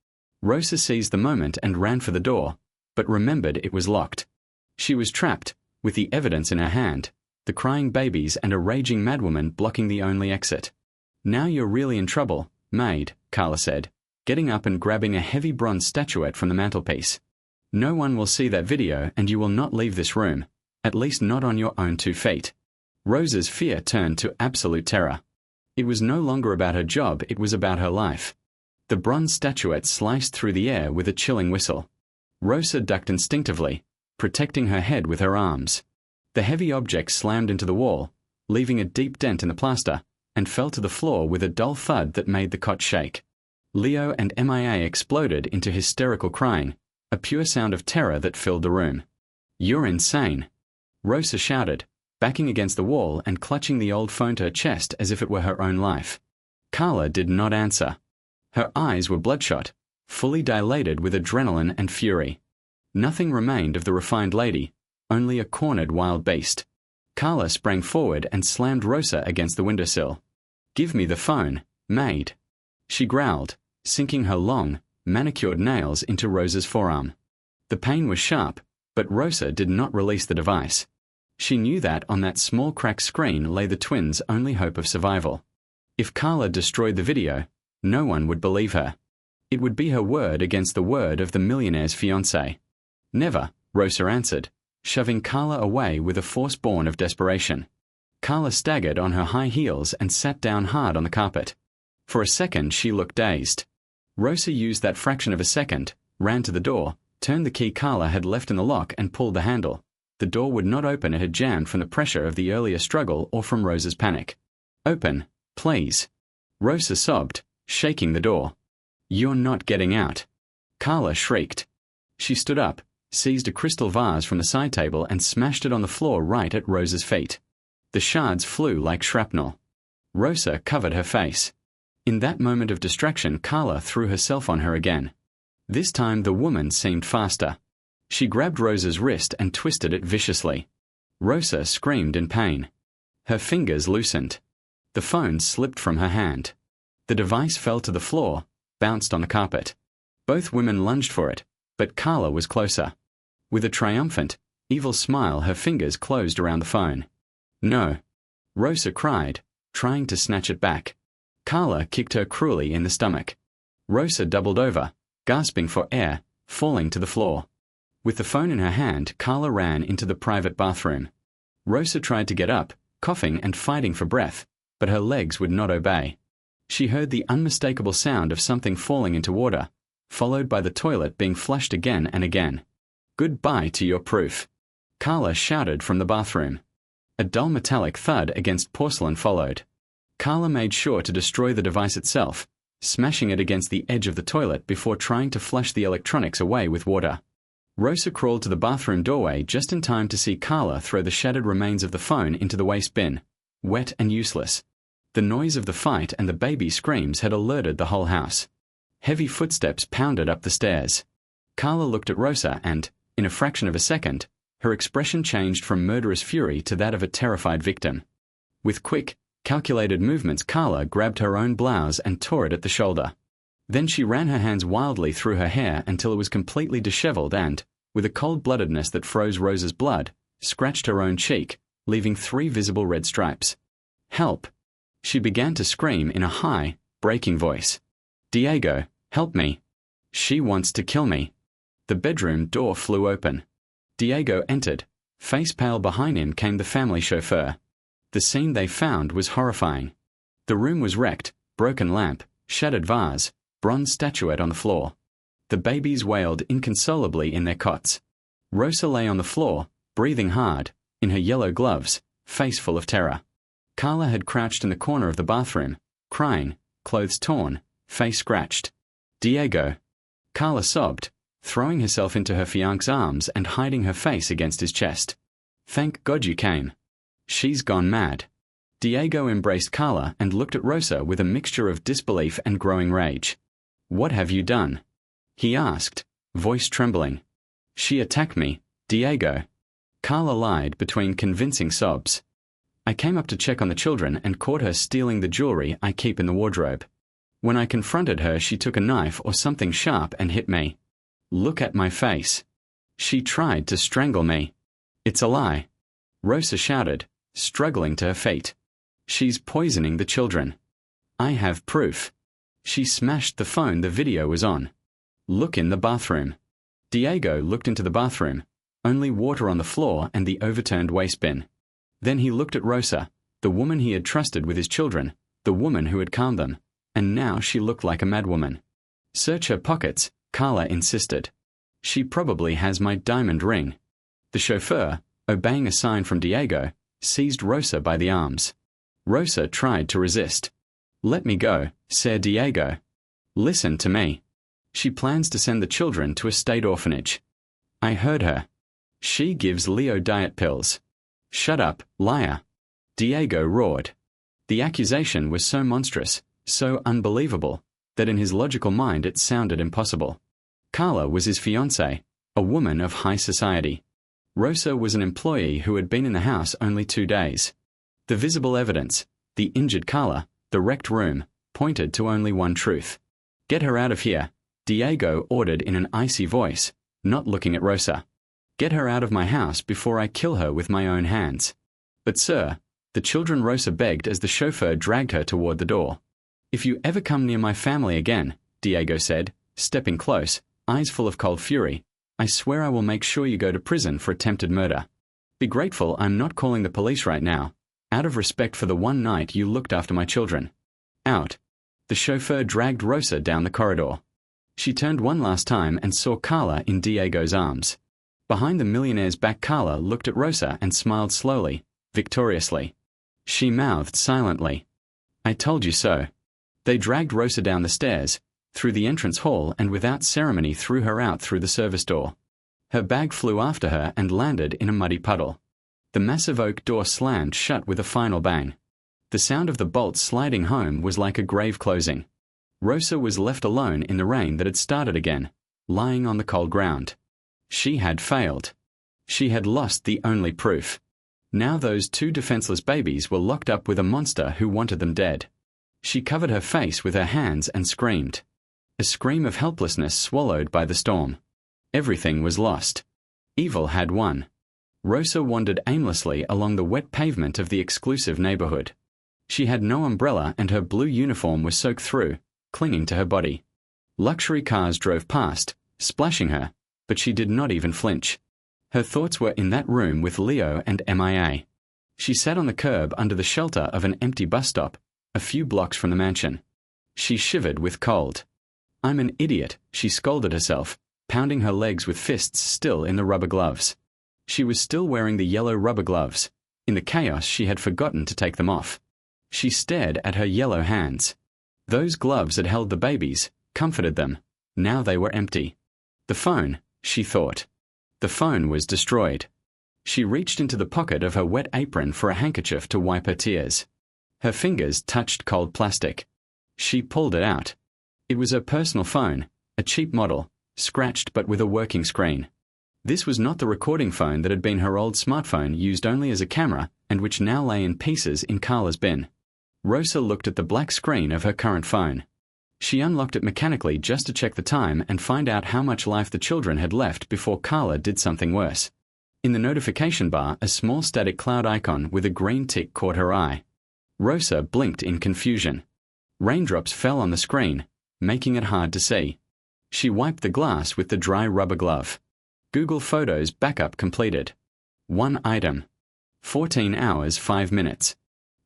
Rosa seized the moment and ran for the door, but remembered it was locked. She was trapped, with the evidence in her hand, the crying babies and a raging madwoman blocking the only exit. "Now you're really in trouble, maid," Carla said, getting up and grabbing a heavy bronze statuette from the mantelpiece. "No one will see that video and you will not leave this room, at least not on your own 2 feet." Rosa's fear turned to absolute terror. It was no longer about her job, it was about her life. The bronze statuette sliced through the air with a chilling whistle. Rosa ducked instinctively, protecting her head with her arms. The heavy object slammed into the wall, leaving a deep dent in the plaster, and fell to the floor with a dull thud that made the cot shake. Leo and MIA exploded into hysterical crying, a pure sound of terror that filled the room. "You're insane!" Rosa shouted, backing against the wall and clutching the old phone to her chest as if it were her own life. Carla did not answer. Her eyes were bloodshot, fully dilated with adrenaline and fury. Nothing remained of the refined lady, only a cornered wild beast. Carla sprang forward and slammed Rosa against the windowsill. "Give me the phone, maid," she growled, sinking her long, manicured nails into Rosa's forearm. The pain was sharp, but Rosa did not release the device. She knew that on that small cracked screen lay the twins' only hope of survival. If Carla destroyed the video, no one would believe her. It would be her word against the word of the millionaire's fiancé. "Never," Rosa answered, shoving Carla away with a force born of desperation. Carla staggered on her high heels and sat down hard on the carpet. For a second she looked dazed. Rosa used that fraction of a second, ran to the door, turned the key Carla had left in the lock and pulled the handle. The door would not open. It had jammed from the pressure of the earlier struggle or from Rosa's panic. "Open, please," Rosa sobbed, shaking the door. "You're not getting out." Carla shrieked. She stood up, seized a crystal vase from the side table and smashed it on the floor right at Rosa's feet. The shards flew like shrapnel. Rosa covered her face. In that moment of distraction, Carla threw herself on her again. This time the woman seemed faster. She grabbed Rosa's wrist and twisted it viciously. Rosa screamed in pain. Her fingers loosened. The phone slipped from her hand. The device fell to the floor, bounced on the carpet. Both women lunged for it, but Carla was closer. With a triumphant, evil smile, her fingers closed around the phone. "No," Rosa cried, trying to snatch it back. Carla kicked her cruelly in the stomach. Rosa doubled over, gasping for air, falling to the floor. With the phone in her hand, Carla ran into the private bathroom. Rosa tried to get up, coughing and fighting for breath, but her legs would not obey. She heard the unmistakable sound of something falling into water, followed by the toilet being flushed again and again. "Goodbye to your proof," Carla shouted from the bathroom. A dull metallic thud against porcelain followed. Carla made sure to destroy the device itself, smashing it against the edge of the toilet before trying to flush the electronics away with water. Rosa crawled to the bathroom doorway just in time to see Carla throw the shattered remains of the phone into the waste bin, wet and useless. The noise of the fight and the baby's screams had alerted the whole house. Heavy footsteps pounded up the stairs. Carla looked at Rosa and, in a fraction of a second, her expression changed from murderous fury to that of a terrified victim. With quick, calculated movements, Carla grabbed her own blouse and tore it at the shoulder. Then she ran her hands wildly through her hair until it was completely disheveled and, with a cold-bloodedness that froze Rosa's blood, scratched her own cheek, leaving 3 visible red stripes. "Help!" She began to scream in a high, breaking voice. "Diego, help me! She wants to kill me!" The bedroom door flew open. Diego entered. Face pale behind him came the family chauffeur. The scene they found was horrifying. The room was wrecked, broken lamp, shattered vase, bronze statuette on the floor. The babies wailed inconsolably in their cots. Rosa lay on the floor, breathing hard, in her yellow gloves, face full of terror. Carla had crouched in the corner of the bathroom, crying, clothes torn, face scratched. "Diego!" Carla sobbed, throwing herself into her fiancé's arms and hiding her face against his chest. "Thank God you came. She's gone mad." Diego embraced Carla and looked at Rosa with a mixture of disbelief and growing rage. "What have you done?" he asked, voice trembling. "She attacked me, Diego." Carla lied between convincing sobs. "I came up to check on the children and caught her stealing the jewelry I keep in the wardrobe. When I confronted her, she took a knife or something sharp and hit me. Look at my face. She tried to strangle me." "It's a lie," Rosa shouted, struggling to her feet. "She's poisoning the children. I have proof." She smashed the phone the video was on. "Look in the bathroom." Diego looked into the bathroom, only water on the floor and the overturned waste bin. Then he looked at Rosa, the woman he had trusted with his children, the woman who had calmed them, and now she looked like a madwoman. "Search her pockets," Carla insisted. "She probably has my diamond ring." The chauffeur, obeying a sign from Diego, seized Rosa by the arms. Rosa tried to resist. "Let me go, Sir Diego. Listen to me. She plans to send the children to a state orphanage. I heard her. She gives Leo diet pills. "Shut up, liar!" Diego roared. The accusation was so monstrous, so unbelievable, that in his logical mind it sounded impossible. Carla was his fiancée, a woman of high society. Rosa was an employee who had been in the house only 2 days. The visible evidence, the injured Carla, the wrecked room, pointed to only one truth. "Get her out of here," Diego ordered in an icy voice, not looking at Rosa. "Get her out of my house before I kill her with my own hands." "But sir," the children Rosa begged as the chauffeur dragged her toward the door. "If you ever come near my family again," Diego said, stepping close, eyes full of cold fury, "I swear I will make sure you go to prison for attempted murder. Be grateful I'm not calling the police right now, out of respect for the one night you looked after my children. Out." The chauffeur dragged Rosa down the corridor. She turned one last time and saw Carla in Diego's arms. Behind the millionaire's back, Carla looked at Rosa and smiled slowly, victoriously. She mouthed silently, "I told you so." They dragged Rosa down the stairs, through the entrance hall, and without ceremony threw her out through the service door. Her bag flew after her and landed in a muddy puddle. The massive oak door slammed shut with a final bang. The sound of the bolts sliding home was like a grave closing. Rosa was left alone in the rain that had started again, lying on the cold ground. She had failed. She had lost the only proof. Now those 2 defenseless babies were locked up with a monster who wanted them dead. She covered her face with her hands and screamed. A scream of helplessness swallowed by the storm. Everything was lost. Evil had won. Rosa wandered aimlessly along the wet pavement of the exclusive neighborhood. She had no umbrella and her blue uniform was soaked through, clinging to her body. Luxury cars drove past, splashing her, but she did not even flinch. Her thoughts were in that room with Leo and MIA. She sat on the curb under the shelter of an empty bus stop, a few blocks from the mansion. She shivered with cold. "I'm an idiot," she scolded herself, pounding her legs with fists still in the rubber gloves. She was still wearing the yellow rubber gloves. In the chaos, she had forgotten to take them off. She stared at her yellow hands. Those gloves had held the babies, comforted them. Now they were empty. The phone, she thought. The phone was destroyed. She reached into the pocket of her wet apron for a handkerchief to wipe her tears. Her fingers touched cold plastic. She pulled it out. It was her personal phone, a cheap model, scratched but with a working screen. This was not the recording phone that had been her old smartphone used only as a camera and which now lay in pieces in Carla's bin. Rosa looked at the black screen of her current phone. She unlocked it mechanically just to check the time and find out how much life the children had left before Carla did something worse. In the notification bar, a small static cloud icon with a green tick caught her eye. Rosa blinked in confusion. Raindrops fell on the screen, making it hard to see. She wiped the glass with the dry rubber glove. Google Photos backup completed. 1 item. 14 hours 5 minutes.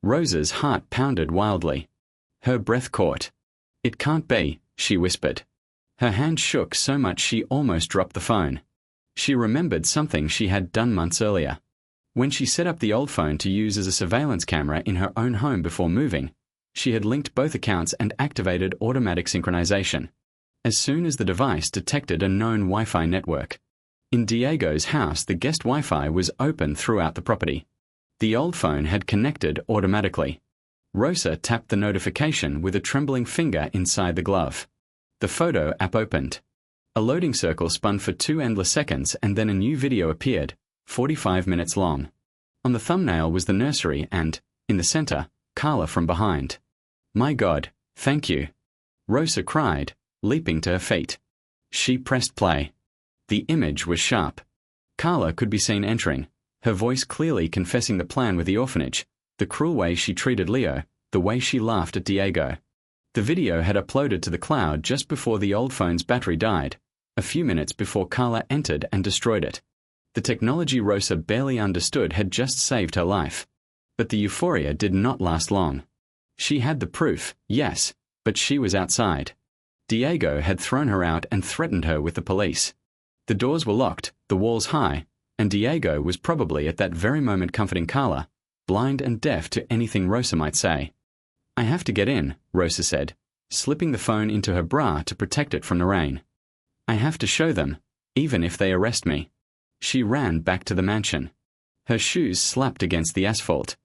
Rosa's heart pounded wildly. Her breath caught. "It can't be," she whispered. Her hand shook so much she almost dropped the phone. She remembered something she had done months earlier. When she set up the old phone to use as a surveillance camera in her own home before moving, she had linked both accounts and activated automatic synchronization. As soon as the device detected a known Wi-Fi network. In Diego's house, the guest Wi-Fi was open throughout the property. The old phone had connected automatically. Rosa tapped the notification with a trembling finger inside the glove. The photo app opened. A loading circle spun for 2 endless seconds and then a new video appeared, 45 minutes long. On the thumbnail was the nursery and, in the center, Carla from behind. "My God, thank you," Rosa cried, leaping to her feet. She pressed play. The image was sharp. Carla could be seen entering, her voice clearly confessing the plan with the orphanage, the cruel way she treated Leo, the way she laughed at Diego. The video had uploaded to the cloud just before the old phone's battery died, a few minutes before Carla entered and destroyed it. The technology Rosa barely understood had just saved her life. But the euphoria did not last long. She had the proof, yes, but she was outside. Diego had thrown her out and threatened her with the police. The doors were locked, the walls high, and Diego was probably at that very moment comforting Carla, blind and deaf to anything Rosa might say. "I have to get in," Rosa said, slipping the phone into her bra to protect it from the rain. "I have to show them, even if they arrest me." She ran back to the mansion. Her shoes slapped against the asphalt.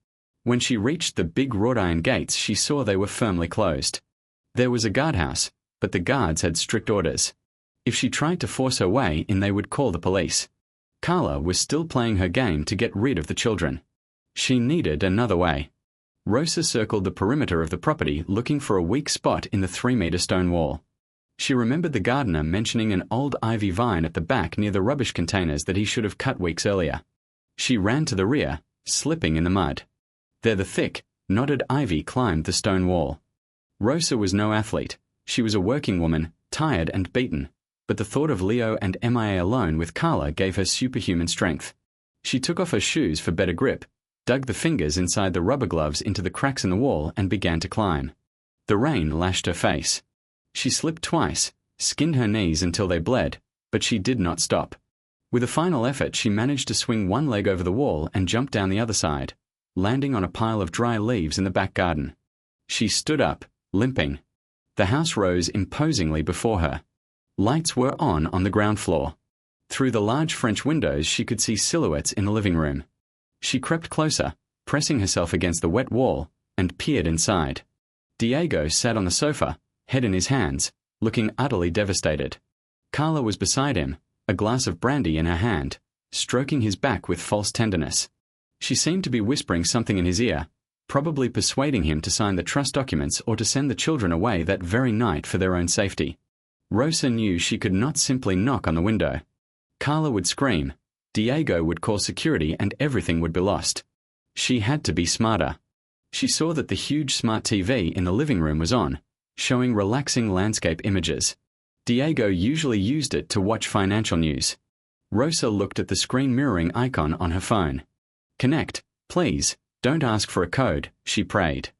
When she reached the big wrought iron gates, she saw they were firmly closed. There was a guardhouse, but the guards had strict orders. If she tried to force her way in, they would call the police. Carla was still playing her game to get rid of the children. She needed another way. Rosa circled the perimeter of the property, looking for a weak spot in the 3-meter stone wall. She remembered the gardener mentioning an old ivy vine at the back near the rubbish containers that he should have cut weeks earlier. She ran to the rear, slipping in the mud. There the thick, knotted ivy climbed the stone wall. Rosa was no athlete. She was a working woman, tired and beaten, but the thought of Leo and MIA alone with Carla gave her superhuman strength. She took off her shoes for better grip, dug the fingers inside the rubber gloves into the cracks in the wall, and began to climb. The rain lashed her face. She slipped twice, skinned her knees until they bled, but she did not stop. With a final effort, she managed to swing one leg over the wall and jump down the other side, landing on a pile of dry leaves in the back garden. She stood up, limping. The house rose imposingly before her. Lights were on the ground floor. Through the large French windows she could see silhouettes in the living room. She crept closer, pressing herself against the wet wall, and peered inside. Diego sat on the sofa, head in his hands, looking utterly devastated. Carla was beside him, a glass of brandy in her hand, stroking his back with false tenderness. She seemed to be whispering something in his ear, probably persuading him to sign the trust documents or to send the children away that very night for their own safety. Rosa knew she could not simply knock on the window. Carla would scream, Diego would call security, and everything would be lost. She had to be smarter. She saw that the huge smart TV in the living room was on, showing relaxing landscape images. Diego usually used it to watch financial news. Rosa looked at the screen mirroring icon on her phone. Connect, please, don't ask for a code, she prayed.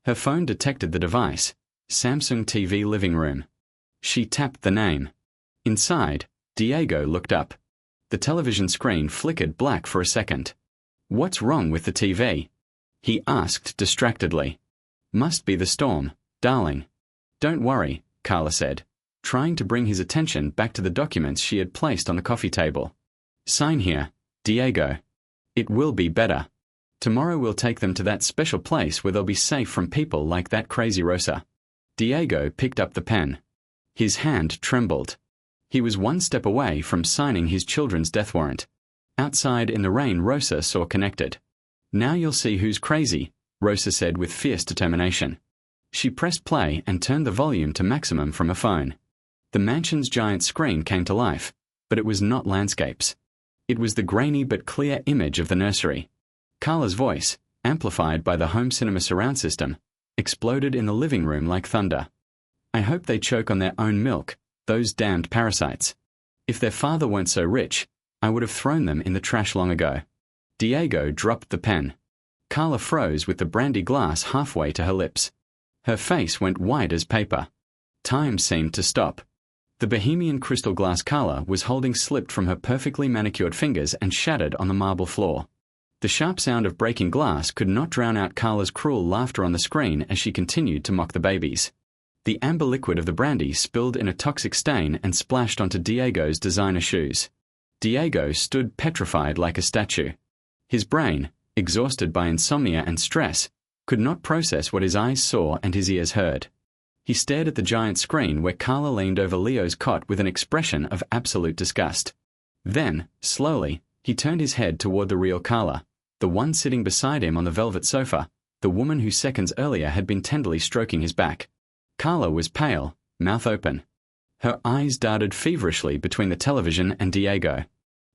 Her phone detected the device, Samsung TV living room. She tapped the name. Inside, Diego looked up. The television screen flickered black for a second. What's wrong with the TV? He asked distractedly. Must be the storm, darling. Don't worry, Carla said, trying to bring his attention back to the documents she had placed on the coffee table. Sign here, Diego. It will be better. Tomorrow we'll take them to that special place where they'll be safe from people like that crazy Rosa. Diego picked up the pen. His hand trembled. He was one step away from signing his children's death warrant. Outside in the rain, Rosa saw connected. Now you'll see who's crazy, Rosa said with fierce determination. She pressed play and turned the volume to maximum from her phone. The mansion's giant screen came to life, but it was not landscapes. It was the grainy but clear image of the nursery. Carla's voice, amplified by the home cinema surround system, exploded in the living room like thunder. I hope they choke on their own milk, those damned parasites. If their father weren't so rich, I would have thrown them in the trash long ago. Diego dropped the pen. Carla froze with the brandy glass halfway to her lips. Her face went white as paper. Time seemed to stop. The Bohemian crystal glass Carla was holding slipped from her perfectly manicured fingers and shattered on the marble floor. The sharp sound of breaking glass could not drown out Carla's cruel laughter on the screen as she continued to mock the babies. The amber liquid of the brandy spilled in a toxic stain and splashed onto Diego's designer shoes. Diego stood petrified like a statue. His brain, exhausted by insomnia and stress, could not process what his eyes saw and his ears heard. He stared at the giant screen where Carla leaned over Leo's cot with an expression of absolute disgust. Then, slowly, he turned his head toward the real Carla, the one sitting beside him on the velvet sofa, the woman who seconds earlier had been tenderly stroking his back. Carla was pale, mouth open. Her eyes darted feverishly between the television and Diego.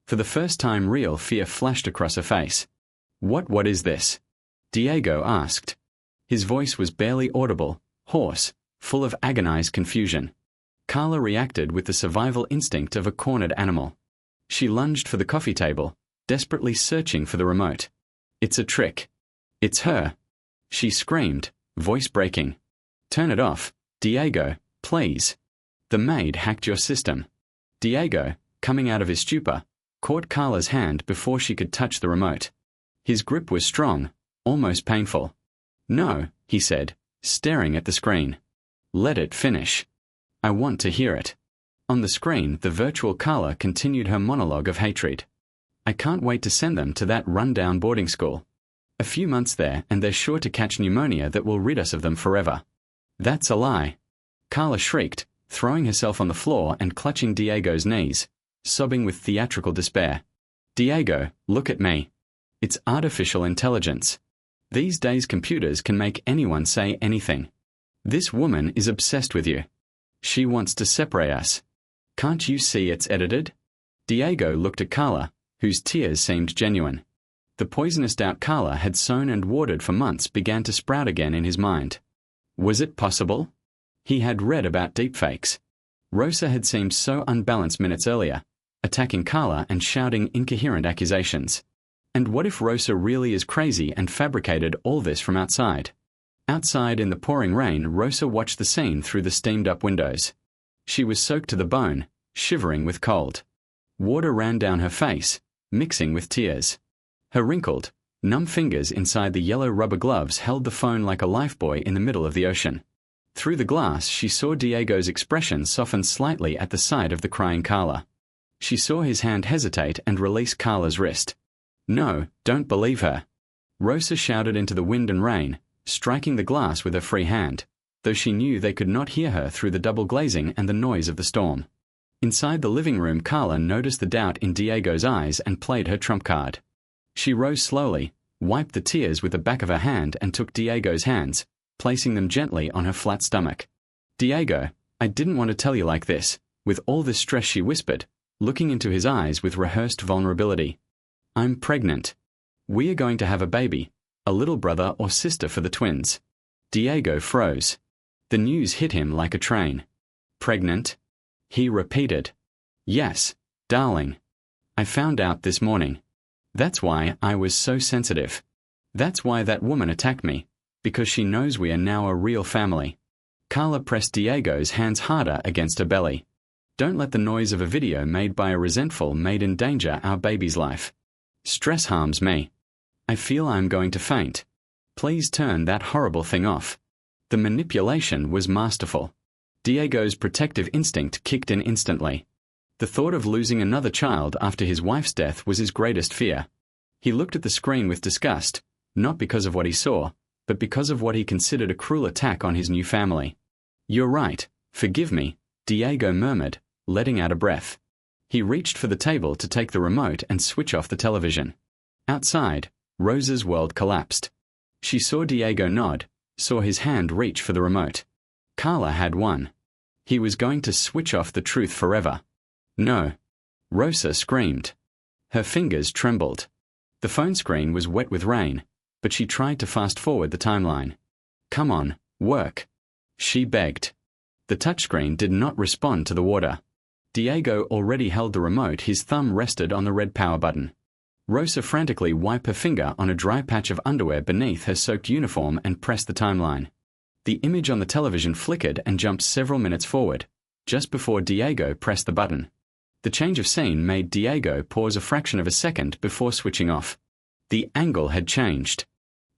For the first time, real fear flashed across her face. What is this? Diego asked. His voice was barely audible, hoarse, full of agonized confusion. Carla reacted with the survival instinct of a cornered animal. She lunged for the coffee table, desperately searching for the remote. It's a trick. It's her. She screamed, voice breaking. Turn it off, Diego, please. The maid hacked your system. Diego, coming out of his stupor, caught Carla's hand before she could touch the remote. His grip was strong, almost painful. No, he said, staring at the screen. Let it finish. I want to hear it. On the screen, the virtual Carla continued her monologue of hatred. I can't wait to send them to that run-down boarding school. A few months there and they're sure to catch pneumonia that will rid us of them forever." "That's a lie," Carla shrieked, throwing herself on the floor and clutching Diego's knees, sobbing with theatrical despair. "Diego, look at me. It's artificial intelligence. These days computers can make anyone say anything. This woman is obsessed with you. She wants to separate us. Can't you see it's edited?" Diego looked at Carla, whose tears seemed genuine. The poisonous doubt Carla had sown and watered for months began to sprout again in his mind. Was it possible? He had read about deepfakes. Rosa had seemed so unbalanced minutes earlier, attacking Carla and shouting incoherent accusations. And what if Rosa really is crazy and fabricated all this from outside? Outside in the pouring rain, Rosa watched the scene through the steamed-up windows. She was soaked to the bone, shivering with cold. Water ran down her face, mixing with tears. Her wrinkled, numb fingers inside the yellow rubber gloves held the phone like a lifebuoy in the middle of the ocean. Through the glass, she saw Diego's expression soften slightly at the sight of the crying Carla. She saw his hand hesitate and release Carla's wrist. "No, don't believe her." Rosa shouted into the wind and rain, striking the glass with her free hand, though she knew they could not hear her through the double glazing and the noise of the storm. Inside the living room, Carla noticed the doubt in Diego's eyes and played her trump card. She rose slowly, wiped the tears with the back of her hand and took Diego's hands, placing them gently on her flat stomach. "Diego, I didn't want to tell you like this," with all this stress she whispered, looking into his eyes with rehearsed vulnerability. "I'm pregnant. We are going to have a baby, a little brother or sister for the twins." Diego froze. The news hit him like a train. "Pregnant?" He repeated. "Yes, darling. I found out this morning. That's why I was so sensitive. That's why that woman attacked me, because she knows we are now a real family." Carla pressed Diego's hands harder against her belly. "Don't let the noise of a video made by a resentful maid endanger our baby's life. Stress harms me. I feel I'm going to faint. Please turn that horrible thing off." The manipulation was masterful. Diego's protective instinct kicked in instantly. The thought of losing another child after his wife's death was his greatest fear. He looked at the screen with disgust, not because of what he saw, but because of what he considered a cruel attack on his new family. "You're right, forgive me," Diego murmured, letting out a breath. He reached for the table to take the remote and switch off the television. Outside, Rosa's world collapsed. She saw Diego nod, saw his hand reach for the remote. Carla had won. He was going to switch off the truth forever. "No." Rosa screamed. Her fingers trembled. The phone screen was wet with rain, but she tried to fast-forward the timeline. "Come on, work," she begged. The touchscreen did not respond to the water. Diego already held the remote, his thumb rested on the red power button. Rosa frantically wiped her finger on a dry patch of underwear beneath her soaked uniform and pressed the timeline. The image on the television flickered and jumped several minutes forward, just before Diego pressed the button. The change of scene made Diego pause a fraction of a second before switching off. The angle had changed.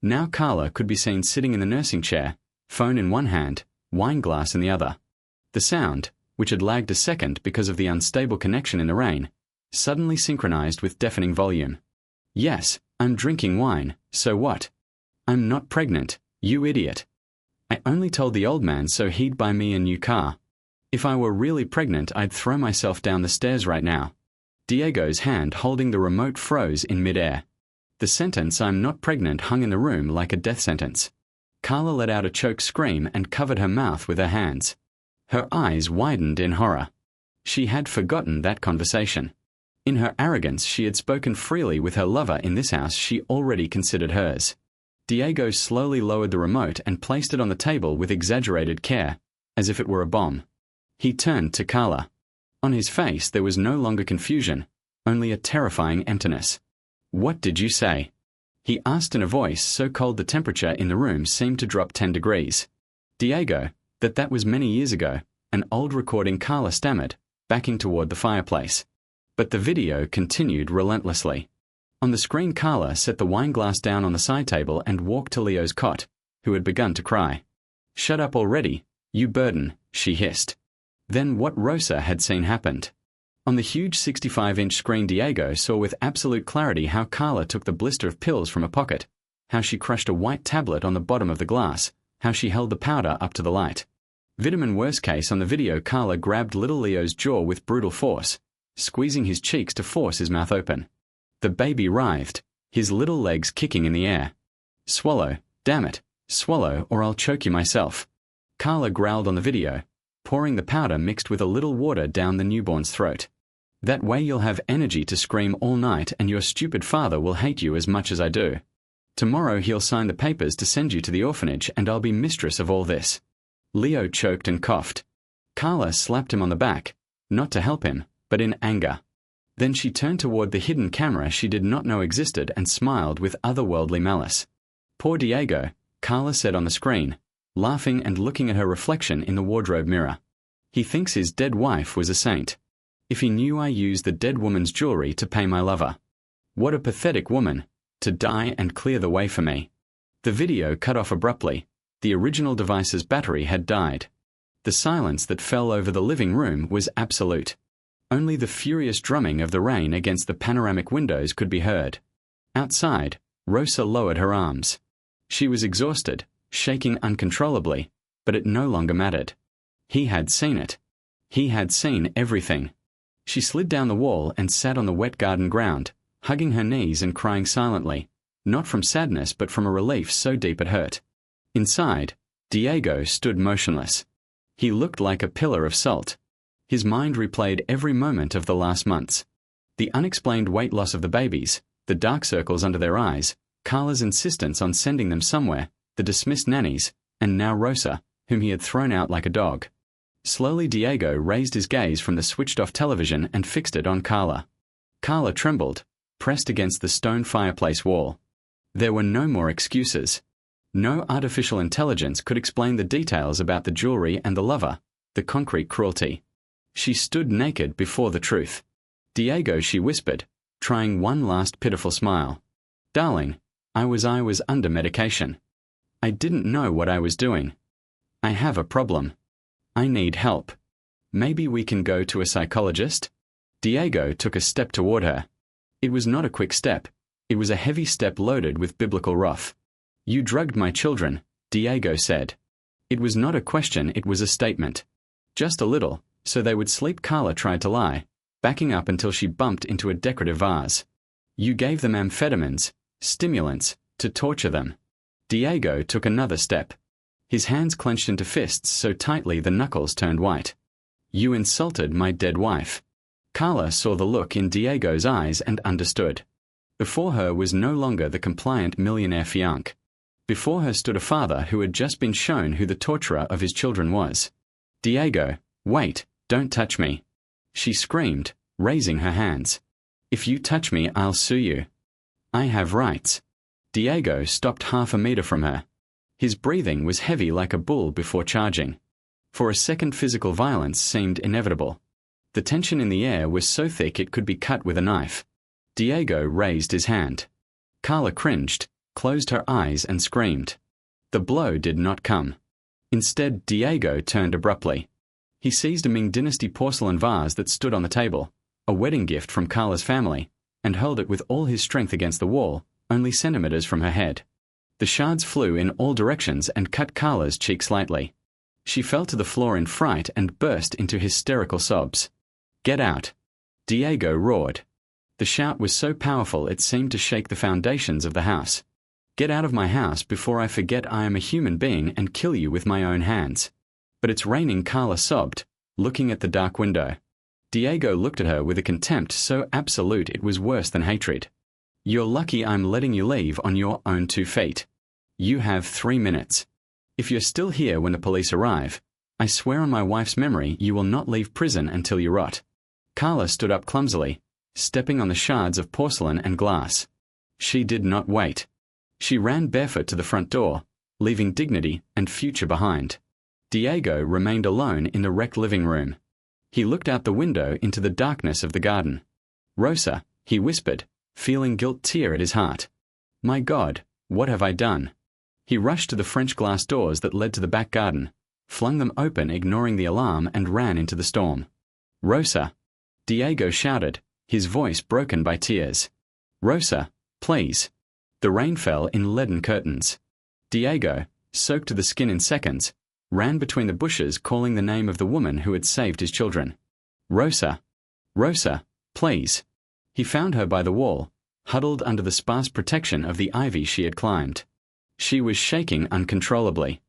Now Carla could be seen sitting in the nursing chair, phone in one hand, wine glass in the other. The sound, which had lagged a second because of the unstable connection in the rain, suddenly synchronized with deafening volume. "Yes, I'm drinking wine, so what? I'm not pregnant, you idiot. I only told the old man so he'd buy me a new car. If I were really pregnant, I'd throw myself down the stairs right now." Diego's hand holding the remote froze in midair. The sentence "I'm not pregnant" hung in the room like a death sentence. Carla let out a choked scream and covered her mouth with her hands. Her eyes widened in horror. She had forgotten that conversation. In her arrogance, she had spoken freely with her lover in this house she already considered hers. Diego slowly lowered the remote and placed it on the table with exaggerated care, as if it were a bomb. He turned to Carla. On his face there was no longer confusion, only a terrifying emptiness. "What did you say?" he asked in a voice so cold the temperature in the room seemed to drop 10 degrees. "Diego, that was many years ago," an old recording Carla stammered, backing toward the fireplace. But the video continued relentlessly. On the screen, Carla set the wine glass down on the side table and walked to Leo's cot, who had begun to cry. "Shut up already, you burden," she hissed. Then what Rosa had seen happened. On the huge 65-inch screen, Diego saw with absolute clarity how Carla took the blister of pills from a pocket, how she crushed a white tablet on the bottom of the glass, how she held the powder up to the light. Vitamin worst case on the video, Carla grabbed little Leo's jaw with brutal force, squeezing his cheeks to force his mouth open. The baby writhed, his little legs kicking in the air. "Swallow, damn it, swallow or I'll choke you myself," Carla growled on the video, pouring the powder mixed with a little water down the newborn's throat. "That way you'll have energy to scream all night and your stupid father will hate you as much as I do. Tomorrow he'll sign the papers to send you to the orphanage and I'll be mistress of all this." Leo choked and coughed. Carla slapped him on the back, not to help him, but in anger. Then she turned toward the hidden camera she did not know existed and smiled with otherworldly malice. "Poor Diego," Carla said on the screen, laughing and looking at her reflection in the wardrobe mirror. "He thinks his dead wife was a saint. If he knew I used the dead woman's jewelry to pay my lover. What a pathetic woman, to die and clear the way for me." The video cut off abruptly. The original device's battery had died. The silence that fell over the living room was absolute. Only the furious drumming of the rain against the panoramic windows could be heard. Outside, Rosa lowered her arms. She was exhausted, shaking uncontrollably, but it no longer mattered. He had seen it. He had seen everything. She slid down the wall and sat on the wet garden ground, hugging her knees and crying silently, not from sadness but from a relief so deep it hurt. Inside, Diego stood motionless. He looked like a pillar of salt. His mind replayed every moment of the last months. The unexplained weight loss of the babies, the dark circles under their eyes, Carla's insistence on sending them somewhere, the dismissed nannies, and now Rosa, whom he had thrown out like a dog. Slowly Diego raised his gaze from the switched-off television and fixed it on Carla. Carla trembled, pressed against the stone fireplace wall. There were no more excuses. No artificial intelligence could explain the details about the jewelry and the lover, the concrete cruelty. She stood naked before the truth. "Diego," she whispered, trying one last pitiful smile. "Darling, I was under medication. I didn't know what I was doing. I have a problem. I need help. Maybe we can go to a psychologist?" Diego took a step toward her. It was not a quick step. It was a heavy step loaded with biblical wrath. "You drugged my children," Diego said. It was not a question, it was a statement. "Just a little, so they would sleep," Carla tried to lie, backing up until she bumped into a decorative vase. "You gave them amphetamines, stimulants, to torture them." Diego took another step. His hands clenched into fists so tightly the knuckles turned white. "You insulted my dead wife." Carla saw the look in Diego's eyes and understood. Before her was no longer the compliant millionaire fiancé. Before her stood a father who had just been shown who the torturer of his children was. "Diego, wait, don't touch me," she screamed, raising her hands. "If you touch me, I'll sue you. I have rights." Diego stopped half a meter from her. His breathing was heavy like a bull before charging. For a second, physical violence seemed inevitable. The tension in the air was so thick it could be cut with a knife. Diego raised his hand. Carla cringed, closed her eyes and screamed. The blow did not come. Instead, Diego turned abruptly. He seized a Ming Dynasty porcelain vase that stood on the table, a wedding gift from Carla's family, and hurled it with all his strength against the wall, only centimeters from her head. The shards flew in all directions and cut Carla's cheek slightly. She fell to the floor in fright and burst into hysterical sobs. "Get out!" Diego roared. The shout was so powerful it seemed to shake the foundations of the house. "Get out of my house before I forget I am a human being and kill you with my own hands." "But it's raining," Carla sobbed, looking at the dark window. Diego looked at her with a contempt so absolute it was worse than hatred. "You're lucky I'm letting you leave on your own 2 feet. You have 3 minutes. If you're still here when the police arrive, I swear on my wife's memory you will not leave prison until you rot." Carla stood up clumsily, stepping on the shards of porcelain and glass. She did not wait. She ran barefoot to the front door, leaving dignity and future behind. Diego remained alone in the wrecked living room. He looked out the window into the darkness of the garden. "Rosa," he whispered, feeling guilt tear at his heart. "My God, what have I done?" He rushed to the French glass doors that led to the back garden, flung them open ignoring the alarm and ran into the storm. "Rosa!" Diego shouted, his voice broken by tears. Rosa, please. The rain fell in leaden curtains. Diego, soaked to the skin in seconds, ran between the bushes calling the name of the woman who had saved his children. Rosa. Rosa, please. He found her by the wall, huddled under the sparse protection of the ivy she had climbed. She was shaking uncontrollably.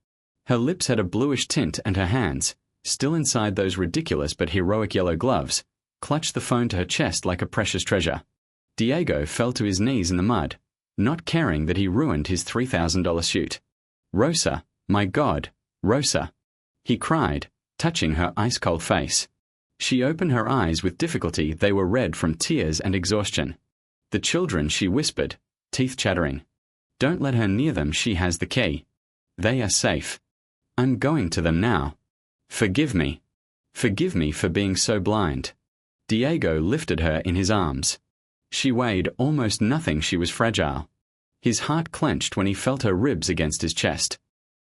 Her lips had a bluish tint and her hands, still inside those ridiculous but heroic yellow gloves, clutched the phone to her chest like a precious treasure. Diego fell to his knees in the mud, not caring that he ruined his $3,000 suit. Rosa, my God, Rosa, he cried, touching her ice-cold face. She opened her eyes with difficulty. They were red from tears and exhaustion. The children, she whispered, teeth chattering. Don't let her near them, she has the key. They are safe. I'm going to them now. Forgive me. Forgive me for being so blind. Diego lifted her in his arms. She weighed almost nothing. She was fragile. His heart clenched when he felt her ribs against his chest.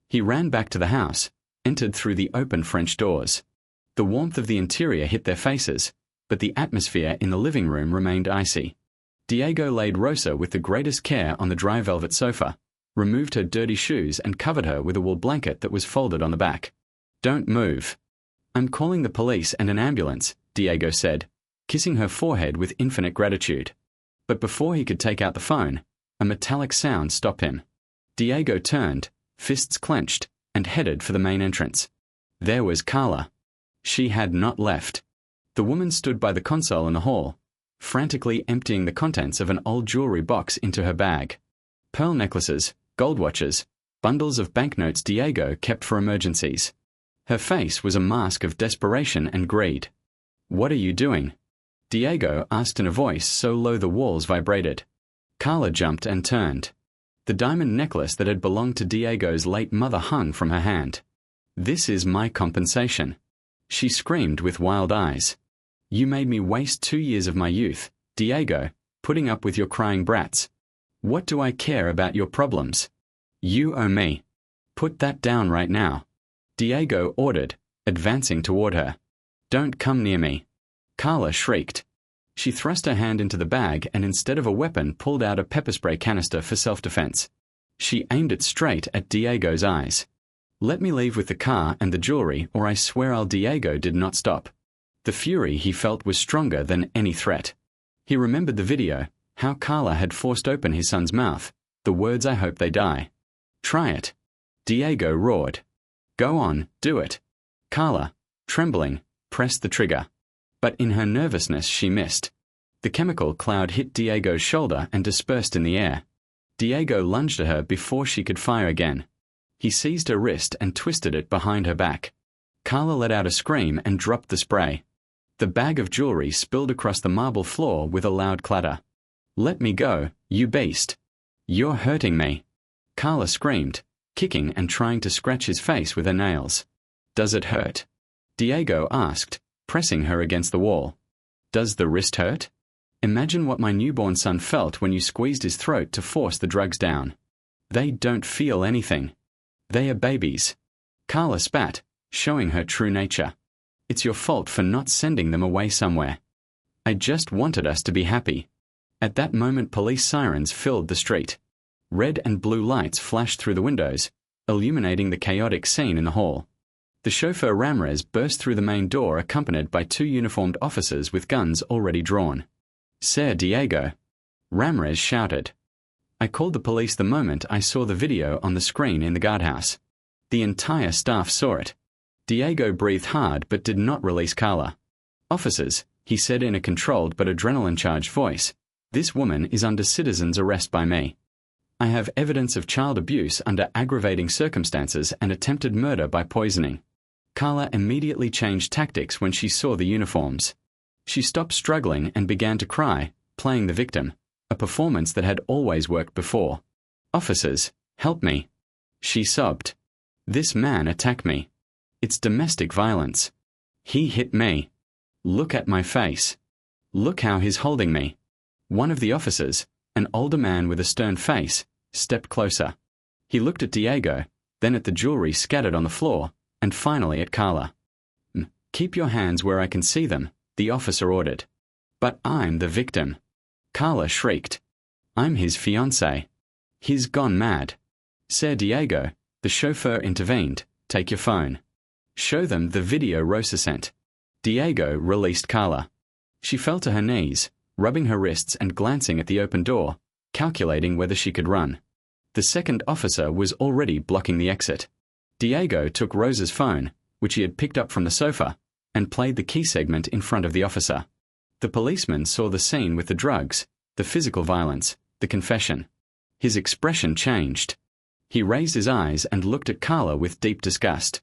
He ran back to the house, entered through the open French doors. The warmth of the interior hit their faces, but the atmosphere in the living room remained icy. Diego laid Rosa with the greatest care on the dry velvet sofa, removed her dirty shoes and covered her with a wool blanket that was folded on the back. Don't move. I'm calling the police and an ambulance, Diego said, kissing her forehead with infinite gratitude. But before he could take out the phone, a metallic sound stopped him. Diego turned, fists clenched, and headed for the main entrance. There was Carla. She had not left. The woman stood by the console in the hall, frantically emptying the contents of an old jewelry box into her bag. Pearl necklaces, gold watches, bundles of banknotes Diego kept for emergencies. Her face was a mask of desperation and greed. What are you doing? Diego asked in a voice so low the walls vibrated. Carla jumped and turned. The diamond necklace that had belonged to Diego's late mother hung from her hand. This is my compensation. She screamed with wild eyes. You made me waste 2 years of my youth, Diego, putting up with your crying brats. What do I care about your problems? You owe me. Put that down right now. Diego ordered, advancing toward her. Don't come near me. Carla shrieked. She thrust her hand into the bag and instead of a weapon pulled out a pepper spray canister for self-defense. She aimed it straight at Diego's eyes. Let me leave with the car and the jewelry or I swear I'll. Diego did not stop. The fury he felt was stronger than any threat. He remembered the video, how Carla had forced open his son's mouth, the words I hope they die. Try it. Diego roared. Go on, do it. Carla, trembling, pressed the trigger. But in her nervousness she missed. The chemical cloud hit Diego's shoulder and dispersed in the air. Diego lunged at her before she could fire again. He seized her wrist and twisted it behind her back. Carla let out a scream and dropped the spray. The bag of jewelry spilled across the marble floor with a loud clatter. Let me go, you beast. You're hurting me. Carla screamed, kicking and trying to scratch his face with her nails. Does it hurt? Diego asked, pressing her against the wall. Does the wrist hurt? Imagine what my newborn son felt when you squeezed his throat to force the drugs down. They don't feel anything. They are babies. Carla spat, showing her true nature. It's your fault for not sending them away somewhere. I just wanted us to be happy. At that moment police sirens filled the street. Red and blue lights flashed through the windows, illuminating the chaotic scene in the hall. The chauffeur Ramirez burst through the main door accompanied by 2 uniformed officers with guns already drawn. Sir Diego. Ramirez shouted. I called the police the moment I saw the video on the screen in the guardhouse. The entire staff saw it. Diego breathed hard but did not release Carla. Officers, he said in a controlled but adrenaline-charged voice, this woman is under citizen's arrest by me. I have evidence of child abuse under aggravating circumstances and attempted murder by poisoning. Carla immediately changed tactics when she saw the uniforms. She stopped struggling and began to cry, playing the victim, a performance that had always worked before. Officers, help me. She sobbed. This man attacked me. It's domestic violence. He hit me. Look at my face. Look how he's holding me. One of the officers, an older man with a stern face, stepped closer. He looked at Diego, then at the jewelry scattered on the floor, and finally at Carla. Keep your hands where I can see them, the officer ordered. But I'm the victim. Carla shrieked. I'm his fiancée. He's gone mad. Ser Diego, the chauffeur intervened. Take your phone. Show them the video Rosa sent. Diego released Carla. She fell to her knees, rubbing her wrists and glancing at the open door, calculating whether she could run. The second officer was already blocking the exit. Diego took Rosa's phone, which he had picked up from the sofa, and played the key segment in front of the officer. The policeman saw the scene with the drugs, the physical violence, the confession. His expression changed. He raised his eyes and looked at Carla with deep disgust.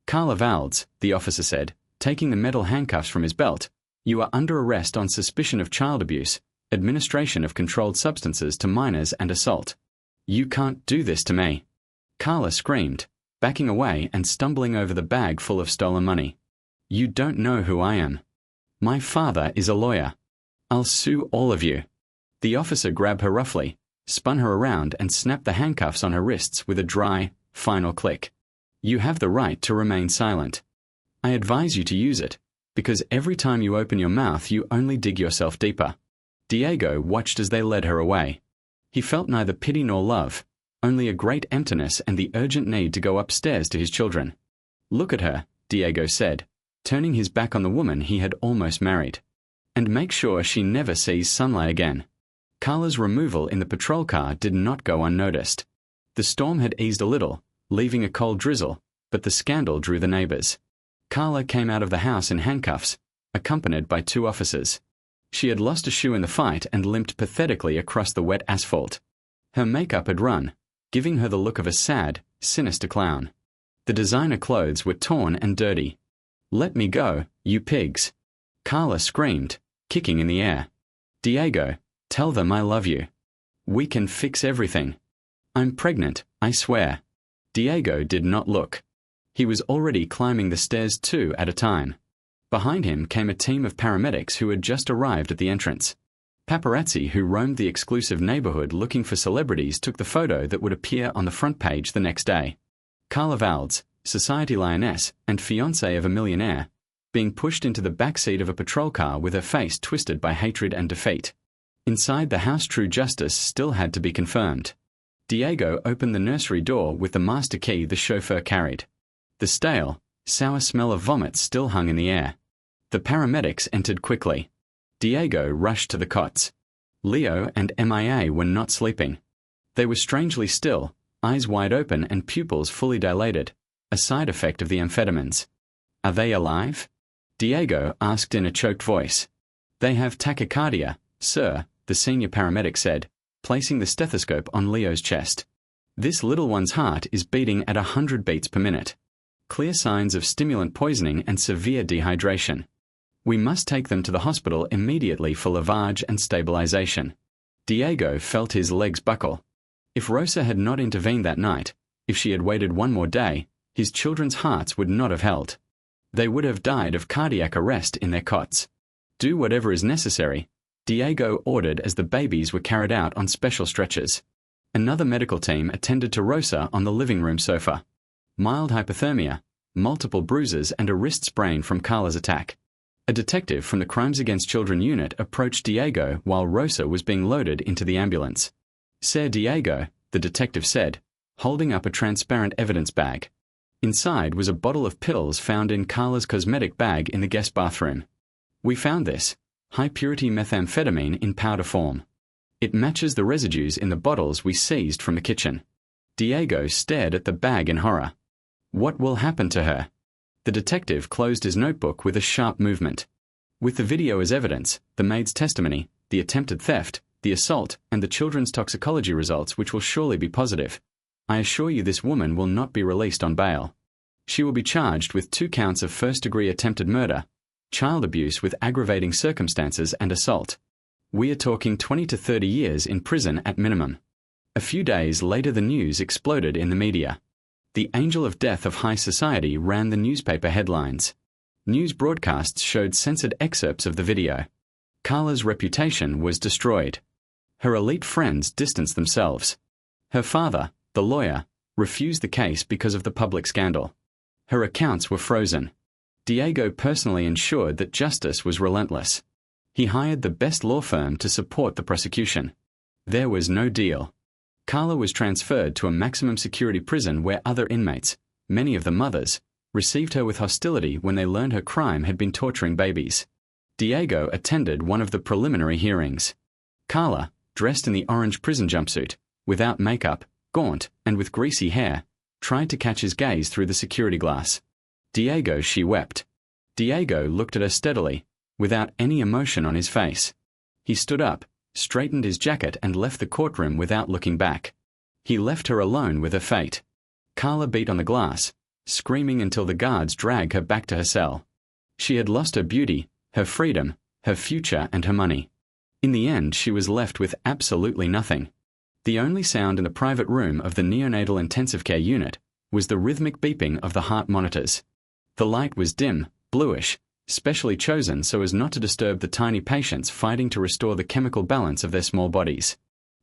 Carla Valdes, the officer said, taking the metal handcuffs from his belt, you are under arrest on suspicion of child abuse, administration of controlled substances to minors and assault. You can't do this to me. Carla screamed, backing away and stumbling over the bag full of stolen money. You don't know who I am. My father is a lawyer. I'll sue all of you. The officer grabbed her roughly, spun her around and snapped the handcuffs on her wrists with a dry, final click. You have the right to remain silent. I advise you to use it, because every time you open your mouth you only dig yourself deeper. Diego watched as they led her away. He felt neither pity nor love, only a great emptiness and the urgent need to go upstairs to his children. Look at her, Diego said, turning his back on the woman he had almost married. And make sure she never sees sunlight again. Carla's removal in the patrol car did not go unnoticed. The storm had eased a little, leaving a cold drizzle, but the scandal drew the neighbors. Carla came out of the house in handcuffs, accompanied by 2 officers. She had lost a shoe in the fight and limped pathetically across the wet asphalt. Her makeup had run, giving her the look of a sad, sinister clown. The designer clothes were torn and dirty. Let me go, you pigs. Carla screamed, kicking in the air. Diego, tell them I love you. We can fix everything. I'm pregnant, I swear. Diego did not look. He was already climbing the stairs 2 at a time. Behind him came a team of paramedics who had just arrived at the entrance. Paparazzi who roamed the exclusive neighborhood looking for celebrities took the photo that would appear on the front page the next day. Carla Valdes, society lioness and fiancée of a millionaire, being pushed into the backseat of a patrol car with her face twisted by hatred and defeat. Inside the house true justice still had to be confirmed. Diego opened the nursery door with the master key the chauffeur carried. The stale, sour smell of vomit still hung in the air. The paramedics entered quickly. Diego rushed to the cots. Leo and MIA were not sleeping. They were strangely still, eyes wide open and pupils fully dilated, a side effect of the amphetamines. Are they alive? Diego asked in a choked voice. They have tachycardia, sir, the senior paramedic said, placing the stethoscope on Leo's chest. This little one's heart is beating at 100 beats per minute. Clear signs of stimulant poisoning and severe dehydration. We must take them to the hospital immediately for lavage and stabilization. Diego felt his legs buckle. If Rosa had not intervened that night, if she had waited one more day, his children's hearts would not have held. They would have died of cardiac arrest in their cots. Do whatever is necessary, Diego ordered as the babies were carried out on special stretchers. Another medical team attended to Rosa on the living room sofa. Mild hypothermia, multiple bruises and a wrist sprain from Carla's attack. A detective from the Crimes Against Children unit approached Diego while Rosa was being loaded into the ambulance. Ser Diego, the detective said, holding up a transparent evidence bag. Inside was a bottle of pills found in Carla's cosmetic bag in the guest bathroom. We found this, high-purity methamphetamine in powder form. It matches the residues in the bottles we seized from the kitchen. Diego stared at the bag in horror. What will happen to her? The detective closed his notebook with a sharp movement. With the video as evidence, the maid's testimony, the attempted theft, the assault, and the children's toxicology results which will surely be positive, I assure you this woman will not be released on bail. She will be charged with 2 counts of first-degree attempted murder, child abuse with aggravating circumstances and assault. We are talking 20 to 30 years in prison at minimum. A few days later the news exploded in the media. The angel of death of high society ran the newspaper headlines. News broadcasts showed censored excerpts of the video. Carla's reputation was destroyed. Her elite friends distanced themselves. Her father, the lawyer, refused the case because of the public scandal. Her accounts were frozen. Diego personally ensured that justice was relentless. He hired the best law firm to support the prosecution. There was no deal. Carla was transferred to a maximum security prison where other inmates, many of the mothers, received her with hostility when they learned her crime had been torturing babies. Diego attended one of the preliminary hearings. Carla, dressed in the orange prison jumpsuit, without makeup, gaunt, and with greasy hair, tried to catch his gaze through the security glass. Diego, she wept. Diego looked at her steadily, without any emotion on his face. He stood up, straightened his jacket and left the courtroom without looking back. He left her alone with her fate. Carla beat on the glass, screaming until the guards dragged her back to her cell. She had lost her beauty, her freedom, her future and her money. In the end, she was left with absolutely nothing. The only sound in the private room of the neonatal intensive care unit was the rhythmic beeping of the heart monitors. The light was dim, bluish, specially chosen so as not to disturb the tiny patients fighting to restore the chemical balance of their small bodies.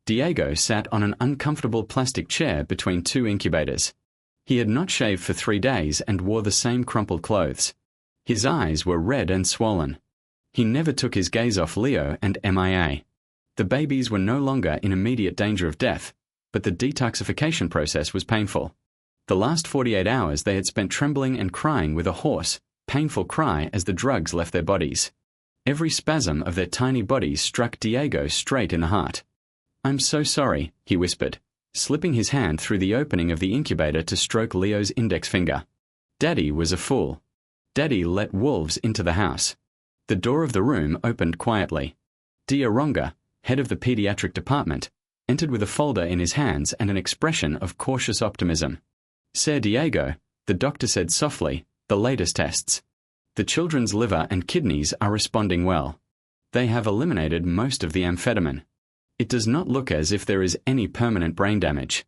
Diego sat on an uncomfortable plastic chair between two incubators. He had not shaved for 3 days and wore the same crumpled clothes. His eyes were red and swollen. He never took his gaze off Leo and MIA. The babies were no longer in immediate danger of death, but the detoxification process was painful. The last 48 hours they had spent trembling and crying with a hoarse, painful cry as the drugs left their bodies. Every spasm of their tiny bodies struck Diego straight in the heart. "I'm so sorry," he whispered, slipping his hand through the opening of the incubator to stroke Leo's index finger. Daddy was a fool. Daddy let wolves into the house. The door of the room opened quietly. Diaronga, head of the pediatric department, entered with a folder in his hands and an expression of cautious optimism. "Sir Diego," the doctor said softly, "the latest tests. The children's liver and kidneys are responding well. They have eliminated most of the amphetamine. It does not look as if there is any permanent brain damage.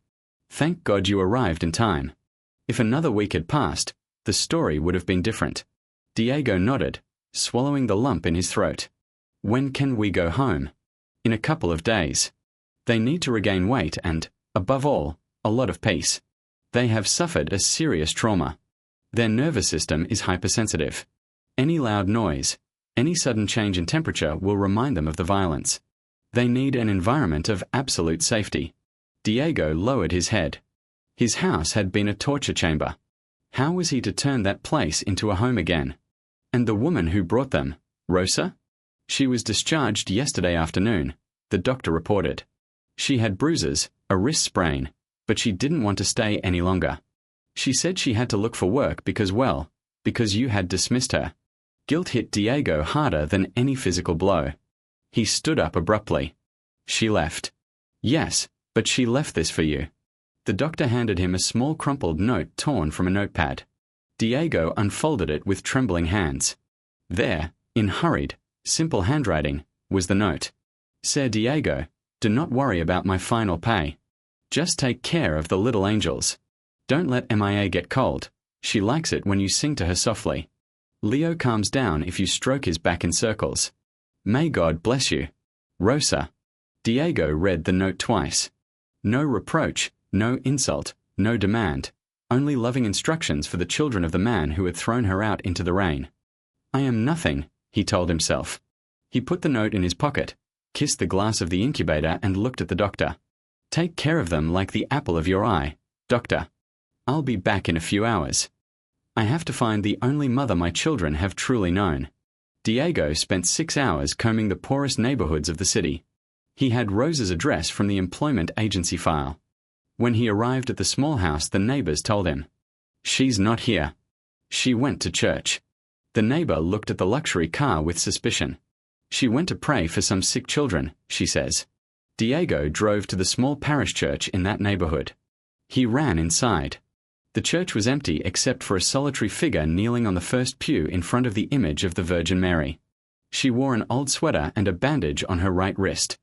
Thank God you arrived in time. If another week had passed, the story would have been different." Diego nodded, swallowing the lump in his throat. "When can we go home?" "In a couple of days. They need to regain weight and, above all, a lot of peace. They have suffered a serious trauma. Their nervous system is hypersensitive. Any loud noise, any sudden change in temperature will remind them of the violence. They need an environment of absolute safety." Diego lowered his head. His house had been a torture chamber. How was he to turn that place into a home again? And the woman who brought them, Rosa? She was discharged yesterday afternoon, the doctor reported. She had bruises, a wrist sprain, but she didn't want to stay any longer. She said she had to look for work because you had dismissed her. Guilt hit Diego harder than any physical blow. He stood up abruptly. "She left." "Yes, but she left this for you." The doctor handed him a small crumpled note torn from a notepad. Diego unfolded it with trembling hands. There, in hurried, simple handwriting, was the note. "Sir Diego, do not worry about my final pay. Just take care of the little angels. Don't let MIA get cold. She likes it when you sing to her softly. Leo calms down if you stroke his back in circles. May God bless you. Rosa." Diego read the note twice. No reproach, no insult, no demand, only loving instructions for the children of the man who had thrown her out into the rain. "I am nothing," he told himself. He put the note in his pocket, kissed the glass of the incubator and looked at the doctor. "Take care of them like the apple of your eye, doctor. I'll be back in a few hours. I have to find the only mother my children have truly known." Diego spent 6 hours combing the poorest neighborhoods of the city. He had Rosa's address from the employment agency file. When he arrived at the small house, the neighbors told him, "She's not here. She went to church." The neighbor looked at the luxury car with suspicion. "She went to pray for some sick children," she says. Diego drove to the small parish church in that neighborhood. He ran inside. The church was empty except for a solitary figure kneeling on the first pew in front of the image of the Virgin Mary. She wore an old sweater and a bandage on her right wrist.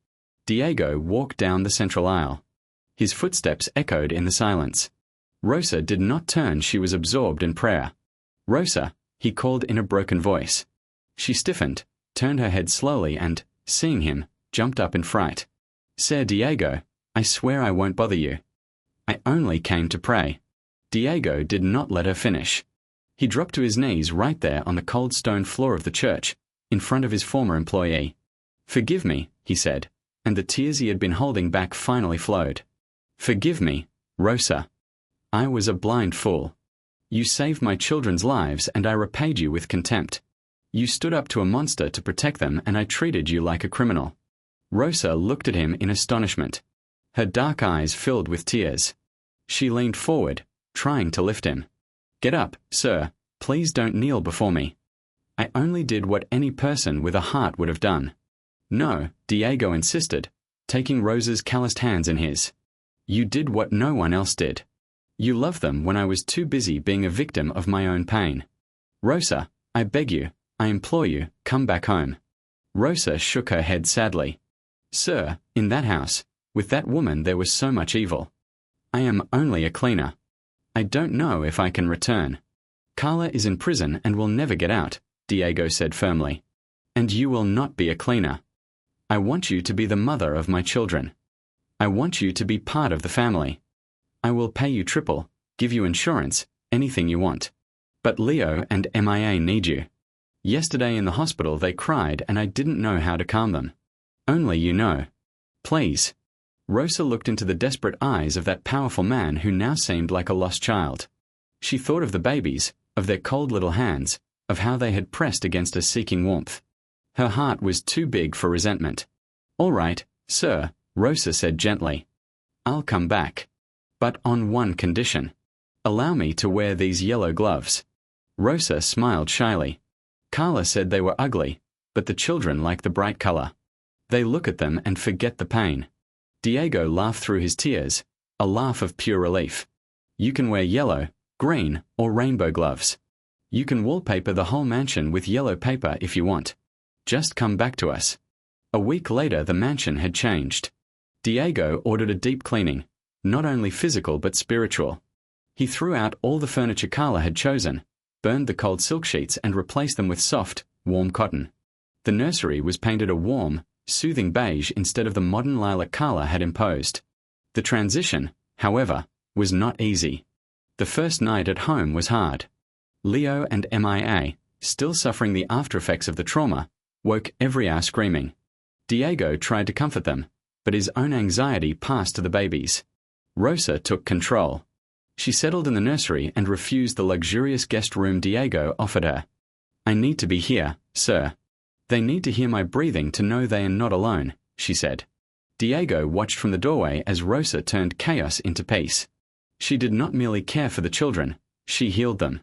Diego walked down the central aisle. His footsteps echoed in the silence. Rosa did not turn. She was absorbed in prayer. "Rosa," he called in a broken voice. She stiffened, turned her head slowly and, seeing him, jumped up in fright. "Sir Diego, I swear I won't bother you. I only came to pray." Diego did not let her finish. He dropped to his knees right there on the cold stone floor of the church, in front of his former employee. "Forgive me," he said, and the tears he had been holding back finally flowed. "Forgive me, Rosa. I was a blind fool. You saved my children's lives and I repaid you with contempt. You stood up to a monster to protect them and I treated you like a criminal." Rosa looked at him in astonishment. Her dark eyes filled with tears. She leaned forward, trying to lift him. "Get up, sir. Please don't kneel before me. I only did what any person with a heart would have done." "No," Diego insisted, taking Rosa's calloused hands in his. "You did what no one else did. You loved them when I was too busy being a victim of my own pain. Rosa, I beg you, I implore you, come back home." Rosa shook her head sadly. "Sir, in that house, with that woman there was so much evil. I am only a cleaner. I don't know if I can return. Carla is in prison and will never get out," Diego said firmly. "And you will not be a cleaner. I want you to be the mother of my children. I want you to be part of the family. I will pay you triple, give you insurance, anything you want. But Leo and MIA need you. Yesterday in the hospital they cried and I didn't know how to calm them. Only you know. Please." Rosa looked into the desperate eyes of that powerful man who now seemed like a lost child. She thought of the babies, of their cold little hands, of how they had pressed against her seeking warmth. Her heart was too big for resentment. "All right, sir," Rosa said gently. "I'll come back. But on one condition. Allow me to wear these yellow gloves." Rosa smiled shyly. Carla said they were ugly, but the children like the bright color. They look at them and forget the pain. Diego laughed through his tears, a laugh of pure relief. "You can wear yellow, green, or rainbow gloves. You can wallpaper the whole mansion with yellow paper if you want. Just come back to us." A week later the mansion had changed. Diego ordered a deep cleaning, not only physical but spiritual. He threw out all the furniture Carla had chosen, burned the cold silk sheets and replaced them with soft, warm cotton. The nursery was painted a warm, soothing beige instead of the modern lilac Carla had imposed. The transition, however, was not easy. The first night at home was hard. Leo and MIA, still suffering the after-effects of the trauma, woke every hour screaming. Diego tried to comfort them, but his own anxiety passed to the babies. Rosa took control. She settled in the nursery and refused the luxurious guest room Diego offered her. "I need to be here, sir. They need to hear my breathing to know they are not alone," she said. Diego watched from the doorway as Rosa turned chaos into peace. She did not merely care for the children, she healed them.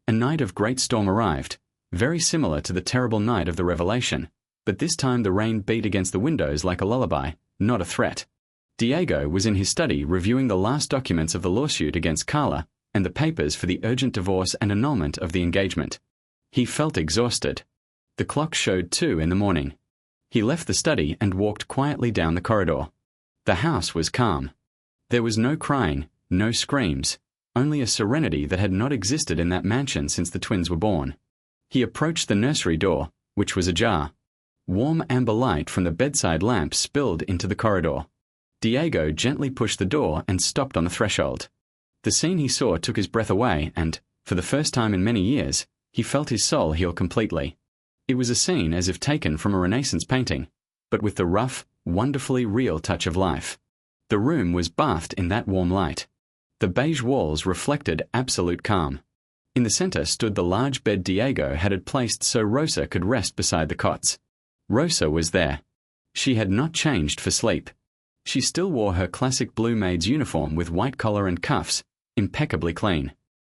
A night of great storm arrived, very similar to the terrible night of the Revelation, but this time the rain beat against the windows like a lullaby, not a threat. Diego was in his study reviewing the last documents of the lawsuit against Carla and the papers for the urgent divorce and annulment of the engagement. He felt exhausted. The clock showed 2 in the morning. He left the study and walked quietly down the corridor. The house was calm. There was no crying, no screams, only a serenity that had not existed in that mansion since the twins were born. He approached the nursery door, which was ajar. Warm amber light from the bedside lamp spilled into the corridor. Diego gently pushed the door and stopped on the threshold. The scene he saw took his breath away and, for the first time in many years, he felt his soul heal completely. It was a scene as if taken from a Renaissance painting, but with the rough, wonderfully real touch of life. The room was bathed in that warm light. The beige walls reflected absolute calm. In the center stood the large bed Diego had placed so Rosa could rest beside the cots. Rosa was there. She had not changed for sleep. She still wore her classic blue maid's uniform with white collar and cuffs, impeccably clean.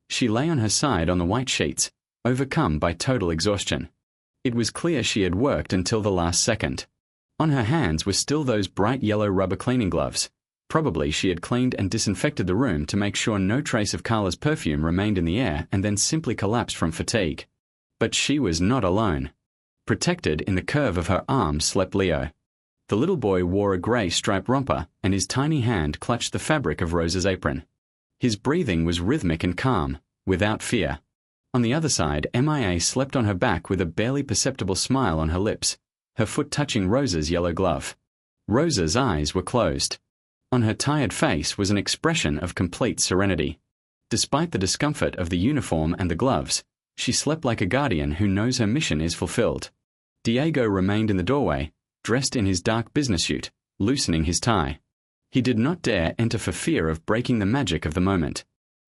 She lay on her side on the white sheets, overcome by total exhaustion. It was clear she had worked until the last second. On her hands were still those bright yellow rubber cleaning gloves. Probably she had cleaned and disinfected the room to make sure no trace of Carla's perfume remained in the air and then simply collapsed from fatigue. But she was not alone. Protected in the curve of her arm slept Leo. The little boy wore a grey striped romper and his tiny hand clutched the fabric of Rosa's apron. His breathing was rhythmic and calm, without fear. On the other side, MIA slept on her back with a barely perceptible smile on her lips, her foot touching Rosa's yellow glove. Rosa's eyes were closed. On her tired face was an expression of complete serenity. Despite the discomfort of the uniform and the gloves, she slept like a guardian who knows her mission is fulfilled. Diego remained in the doorway, dressed in his dark business suit, loosening his tie. He did not dare enter for fear of breaking the magic of the moment.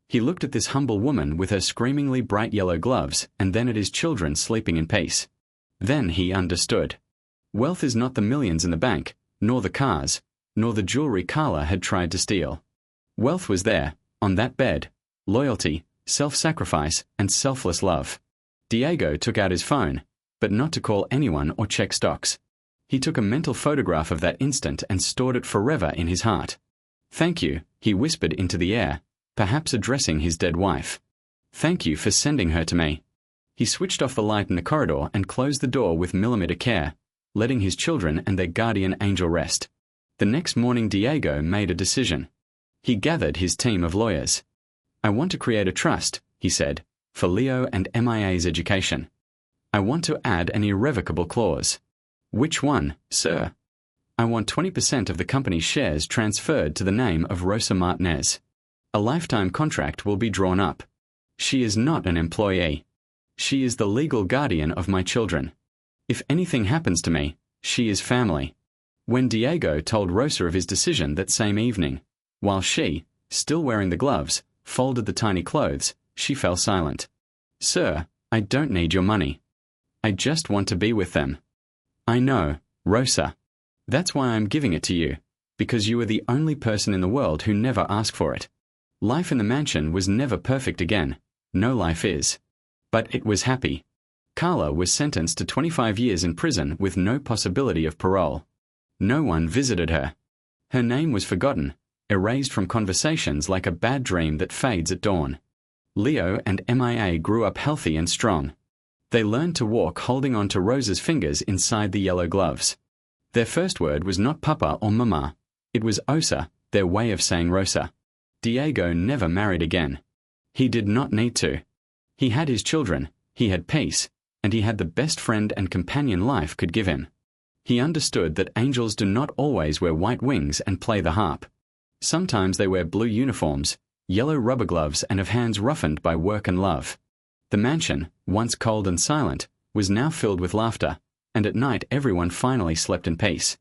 He looked at this humble woman with her screamingly bright yellow gloves and then at his children sleeping in peace. Then he understood. Wealth is not the millions in the bank, nor the cars, nor the jewelry Carla had tried to steal. Wealth was there, on that bed: loyalty, self-sacrifice, and selfless love. Diego took out his phone, but not to call anyone or check stocks. He took a mental photograph of that instant and stored it forever in his heart. "Thank you," he whispered into the air, perhaps addressing his dead wife. "Thank you for sending her to me." He switched off the light in the corridor and closed the door with millimeter care, letting his children and their guardian angel rest. The next morning Diego made a decision. He gathered his team of lawyers. "I want to create a trust," he said, "for Leo and MIA's education. I want to add an irrevocable clause." "Which one, sir?" "I want 20% of the company's shares transferred to the name of Rosa Martinez. A lifetime contract will be drawn up. She is not an employee. She is the legal guardian of my children. If anything happens to me, she is family." When Diego told Rosa of his decision that same evening, while she, still wearing the gloves, folded the tiny clothes, she fell silent. "Sir, I don't need your money. I just want to be with them." "I know, Rosa. That's why I'm giving it to you, because you are the only person in the world who never asked for it. Life in the mansion was never perfect again. No life is. But it was happy. Carla was sentenced to 25 years in prison with no possibility of parole. No one visited her. Her name was forgotten, erased from conversations like a bad dream that fades at dawn. Leo and MIA grew up healthy and strong. They learned to walk holding on to Rosa's fingers inside the yellow gloves. Their first word was not papa or mama. It was Osa, their way of saying Rosa. Diego never married again. He did not need to. He had his children, he had peace, and he had the best friend and companion life could give him. He understood that angels do not always wear white wings and play the harp. Sometimes they wear blue uniforms, yellow rubber gloves, and have hands roughened by work and love. The mansion, once cold and silent, was now filled with laughter, and at night everyone finally slept in peace.